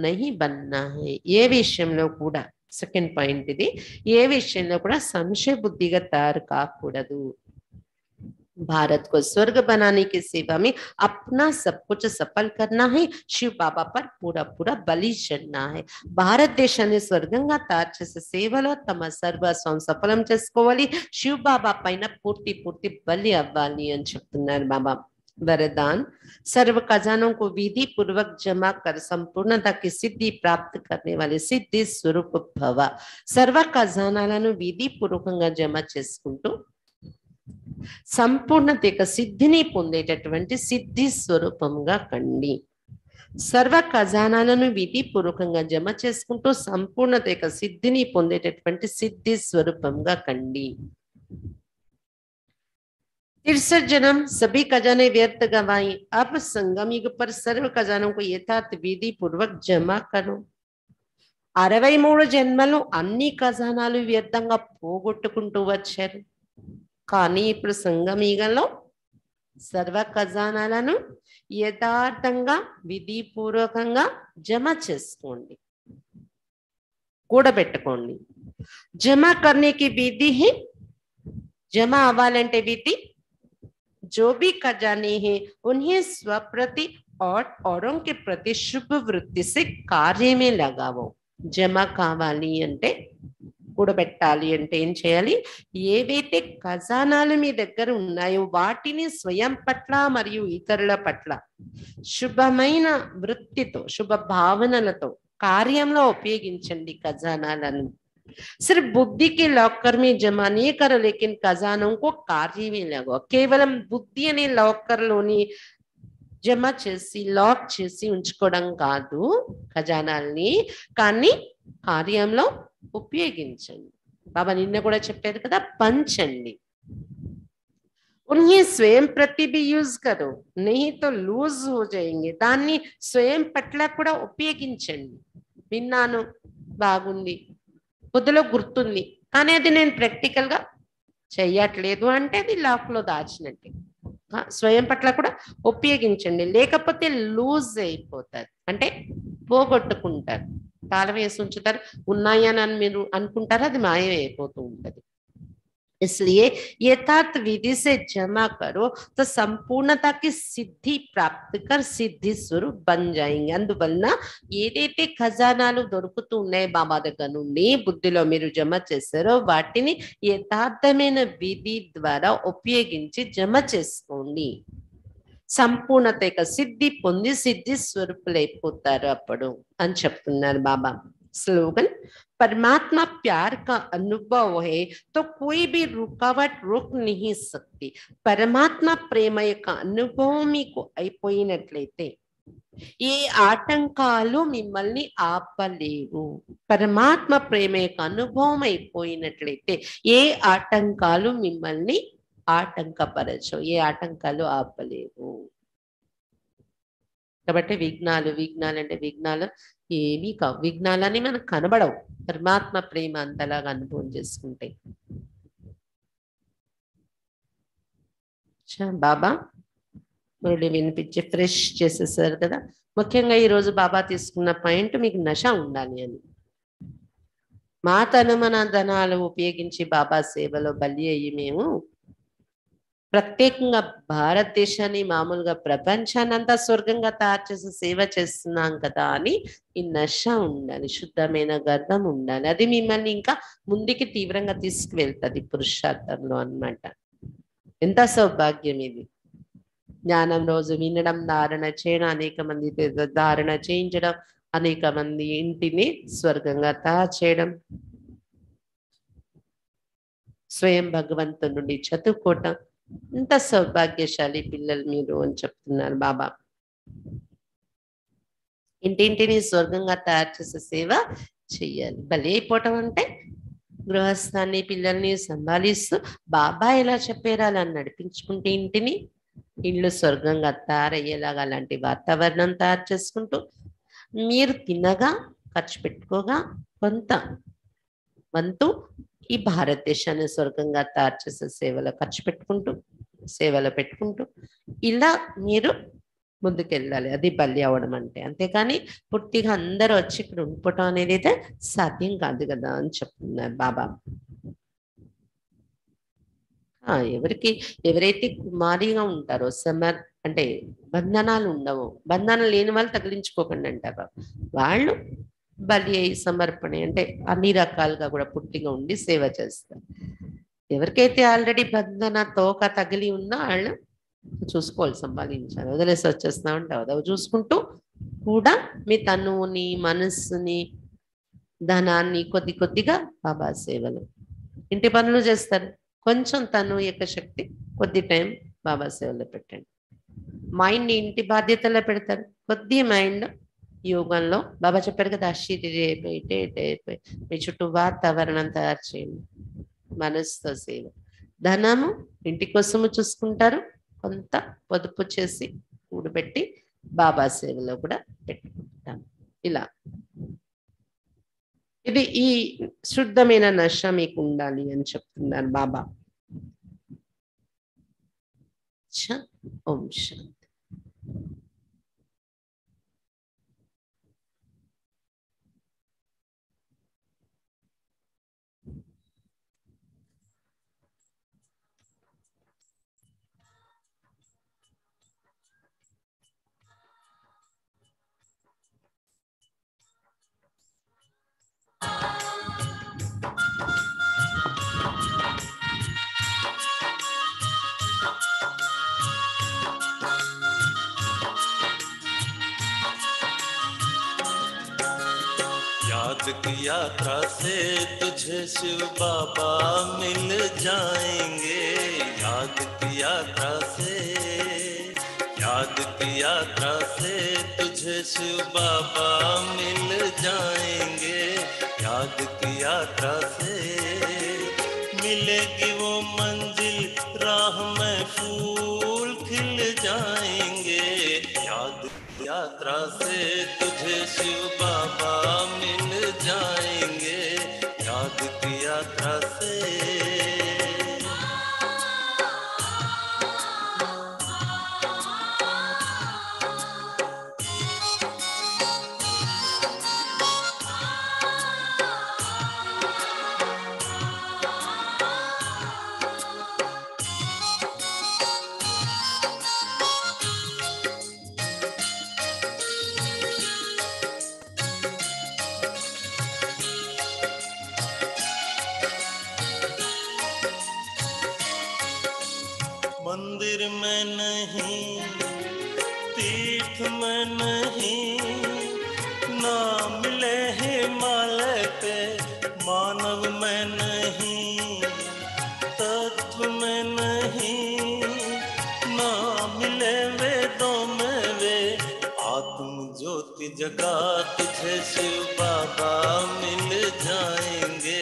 నహీ బన్నా హై. ఏ విషయంలో కూడా, సెకండ్ పాయింట్ ఇది, ఏ విషయంలో కూడా సంశయ బుద్ధిగా తయారు కాకూడదు. भारत को स्वर्ग बनाने की सेवा में अपना सब कुछ सफल करना है. शिव बाबा पर पूरा पूरा बलि चढ़ना है. భారత దేశాన్ని స్వర్గంగా తయారు చేసే సేవలో తమ సర్వస్వం సఫలం చేసుకోవాలి. శివ్ బాబా పైన పూర్తి పూర్తి బలి అవ్వాలి అని చెప్తున్నారు బాబా. वरदान, सर्व खजानों को विधि पूर्वक जमा कर संपूर्णता की सिद्धि प्राप्त करने वाले सिद्धि स्वरूप भव. सर्व ఖజానాలను విధి పూర్వకంగా జమ చేసుకుంటూ సంపూర్ణత యొక్క సిద్ధిని పొందేటటువంటి సిద్ధి స్వరూపంగా కండి. సర్వ ఖజానాలను విధి పూర్వకంగా జమ చేసుకుంటూ సంపూర్ణత యొక్క సిద్ధిని పొందేటటువంటి సిద్ధి స్వరూపంగా కండి. 63 जन्म सभी खजाने व्यर्थ गवाई, अब संगम युग पर सर्व खजानों को यथार्थ विधि पूर्वक जमा करो. 63 జన్మలు అన్ని ఖజానాలు వ్యర్థంగా పోగొట్టుకుంటూ వచ్చారు. కానీ ఇప్పుడు సంగమయుగంలో సర్వ ఖజానాలను యథార్థంగా విధిపూర్వకంగా జమ చేసుకోండి, కూడబెట్టుకోండి. జమ కర్నేకి విధి హై, జమ అవ్వాలంటే విధి. जो भी खजाने हैं उन्हें स्वप्रति और औरों के प्रति शुभ वृत्ति से कार्य में लगाओ. జమ కావాలి అంటే, కూడబెట్టాలి అంటే ఏం చేయాలి? ఏవైతే ఖజానాలు మీ దగ్గర ఉన్నాయో వాటిని స్వయం పట్ల మరియు ఇతరుల పట్ల శుభమైన వృత్తితో, శుభ భావనలతో కార్యంలో ఉపయోగించండి ఖజానాలను. सिर्फ बुद्धि के लॉकर में जमा नहीं करो, लेकिन खजानों को कार्य में लगाओ. కేవలం బుద్ధి అనే లాకర్ లోని జమ చేసి లాక్ చేసి ఉంచుకోవడం కాదు ఖజానాల్ని, కానీ కార్యంలో ఉపయోగించండి. బాబా నిన్న కూడా చెప్పారు కదా, పంచండి. उन्हें स्वयं प्रति भी यूज करो, नहीं तो लूज हो जाएंगे. దాన్ని స్వయం పట్ల కూడా ఉపయోగించండి. విన్నాను, బాగుంది, బుద్ధిలో గుర్తుంది, కానీ అది నేను ప్రాక్టికల్ గా చెయ్యట్లేదు అంటే అది లాక్ లో దాచినట్టే. స్వయం పట్ల కూడా ఉపయోగించండి, లేకపోతే లూజ్ అయిపోతారు, అంటే పోగొట్టుకుంటారు. తాళం వేసి ఉంచుతారు, ఉన్నాయని మీరు అనుకుంటారు, అది మాయమైపోతూ ఉంటది. इसलिए यथार्थ विधि से जमा करो तो संपूर्णता की सिद्धि प्राप्त कर सिद्धि स्वरूप बन जाएंगे. అందువలన ఏదైతే ఖజానాలు దొరుకుతూ ఉన్నాయి బాబా దగ్గర నుండి బుద్ధిలో మీరు జమ చేశారో వాటిని యథార్థమైన విధి ద్వారా ఉపయోగించి జమ చేసుకోండి. సంపూర్ణత యొక్క సిద్ధి పొంది సిద్ధి స్వరూపులైపోతారు అప్పుడు అని చెప్తున్నారు బాబా. स्लोगन, परमात्मा प्यार का अनुभव है तो कोई भी रुकावट रोक नहीं सकती. परमात्मा प्रेम యొక్క అనుభవం మీకు అయిపోయినట్లయితే ఏ ఆటంకాలు మిమ్మల్ని ఆపలేవు. పరమాత్మ ప్రేమ యొక్క అనుభవం అయిపోయినట్లయితే ఏ ఆటంకాలు మిమ్మల్ని ఆటంకపరచవు, ఏ ఆటంకాలు ఆపలేవు. కాబట్టి విఘ్నాలు అంటే విఘ్నాలు ఏమీ కావు. విఘ్నాలని మనకు కనబడవు పరమాత్మ ప్రేమ అంతలాగా అనుభవం చేసుకుంటే. బాబా మురళి వినిపించి ఫ్రెష్ చేసేసారు కదా. ముఖ్యంగా ఈరోజు బాబా తీసుకున్న పాయింట్ మీకు నష ఉండాలి అని. మా తను మన ధనాలు ఉపయోగించి బాబా సేవలో బలి అయ్యి మేము ప్రత్యేకంగా భారతదేశాన్ని, మామూలుగా ప్రపంచాన్ని అంతా స్వర్గంగా తయారు చేసి సేవ చేస్తున్నాం కదా అని ఈ నష ఉండాలి, శుద్ధమైన గర్వం ఉండాలి. అది మిమ్మల్ని ఇంకా ముందుకి తీవ్రంగా తీసుకువెళ్తుంది పురుషార్థంలో అన్నమాట. ఎంత సౌభాగ్యం ఇది. జ్ఞానం రోజు వినడం, ధారణ చేయడం, అనేక మంది ధారణ చేయించడం, అనేక మంది ఇంటిని స్వర్గంగా తయారు చేయడం, స్వయం భగవంతుడి నుండి చదువుకోవటం. ఇంత సౌభాగ్యశాలి పిల్లలు మీరు అని చెప్తున్నారు బాబా. ఇంటింటిని స్వర్గంగా తయారు చేసే సేవ చెయ్యాలి. బలి అయిపోవటం అంటే గృహస్థాన్ని, పిల్లల్ని సంభాలిస్తూ బాబా ఎలా చెప్పారు అలా నడిపించుకుంటే ఇంటిని, ఇల్లు స్వర్గంగా తయారయ్యేలాగా అలాంటి వాతావరణం తయారు చేసుకుంటూ మీరు తినగా ఖర్చు పెట్టుకోగా కొంత వంతు ఈ భారతదేశాన్ని స్వర్గంగా తయారు చేసే సేవలో ఖర్చు పెట్టుకుంటూ, సేవలో పెట్టుకుంటూ ఇలా మీరు ముందుకెళ్ళాలి. అది బలి అవ్వడం అంటే. అంతేకాని పూర్తిగా అందరూ వచ్చి ఇక్కడ ఉండిపోవటం అనేది అయితే సాధ్యం కాదు కదా అని చెప్తున్నారు బాబా. ఎవరైతే కుమారిగా ఉంటారో అంటే బంధనాలు ఉండవు, బంధనాలు లేని వాళ్ళు తగిలించుకోకండి అంటారు. వాళ్ళు బలి అయి సమర్పణ అంటే అన్ని రకాలుగా కూడా పూర్తిగా ఉండి సేవ చేస్తారు. ఎవరికైతే ఆల్రెడీ బంధన తోక తగిలి ఉన్నా వాళ్ళు చూసుకోవాలి, సంపాదించాలి. వదిలేసి వచ్చేస్తా ఉంటే వదవ చూసుకుంటూ కూడా మీ తనువుని, మనస్సుని, ధనాన్ని కొద్ది కొద్దిగా బాబా సేవలు, ఇంటి పనులు చేస్తారు, కొంచెం తను యొక్క శక్తి కొద్ది టైం బాబా సేవలో పెట్టండి. మైండ్ ఇంటి బాధ్యతలో పెడతారు, కొద్ది మైండ్ యోగంలో బాబా చెప్పారు కదా, మీ చుట్టూ వాతావరణం తయారు చేయండి, మనసుతో సేవ. ధనము ఇంటి కోసము చూసుకుంటారు, కొంత పొదుపు చేసి కూడబెట్టి బాబా సేవలో కూడా పెట్టుకుంటాం. ఇలా ఇది ఈ శుద్ధమైన నష మీకు ఉండాలి అని చెప్తున్నారు బాబా. ओम शांति। याद की यात्रा से तुझे शिव बाबा मिल जाएंगे। याद की यात्रा से, याद की यात्रा से तुझे शिव बाबा मिल जाएंगे। याद की यात्रा से मिलेगी वो मंजिल, राह में फूल खिल जाएंगे। याद की यात्रा से तुझे शिव बाबा मिल जाएंगे। याद की यात्रा से मंदिर में नहीं, तीर्थ में नहीं, ना मिले हिमालय पे मानव में नहीं, तत्व में नहीं, ना मिले वेदों में वे आत्म ज्योति जगा तुझे शिव बाबा मिल जाएंगे।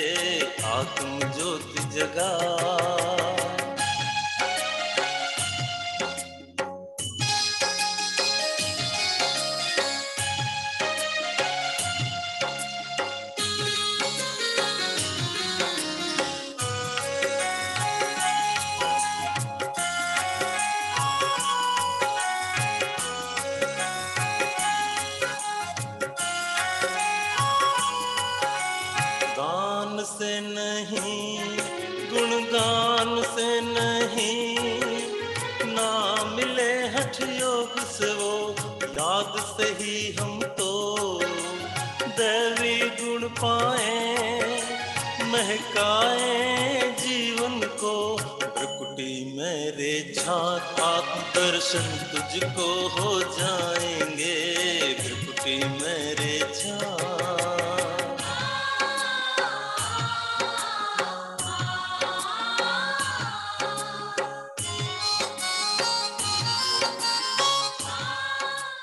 आत्म ज्योति जगा से नहीं, गुणगान से नहीं, ना मिले हठ योग से वो याद से ही हम तो दैवी गुण पाए, महकाए जीवन को। प्रकृति मेरे झांक आत्म दर्शन तुझको हो जाएंगे। प्रकृति मेरे झांक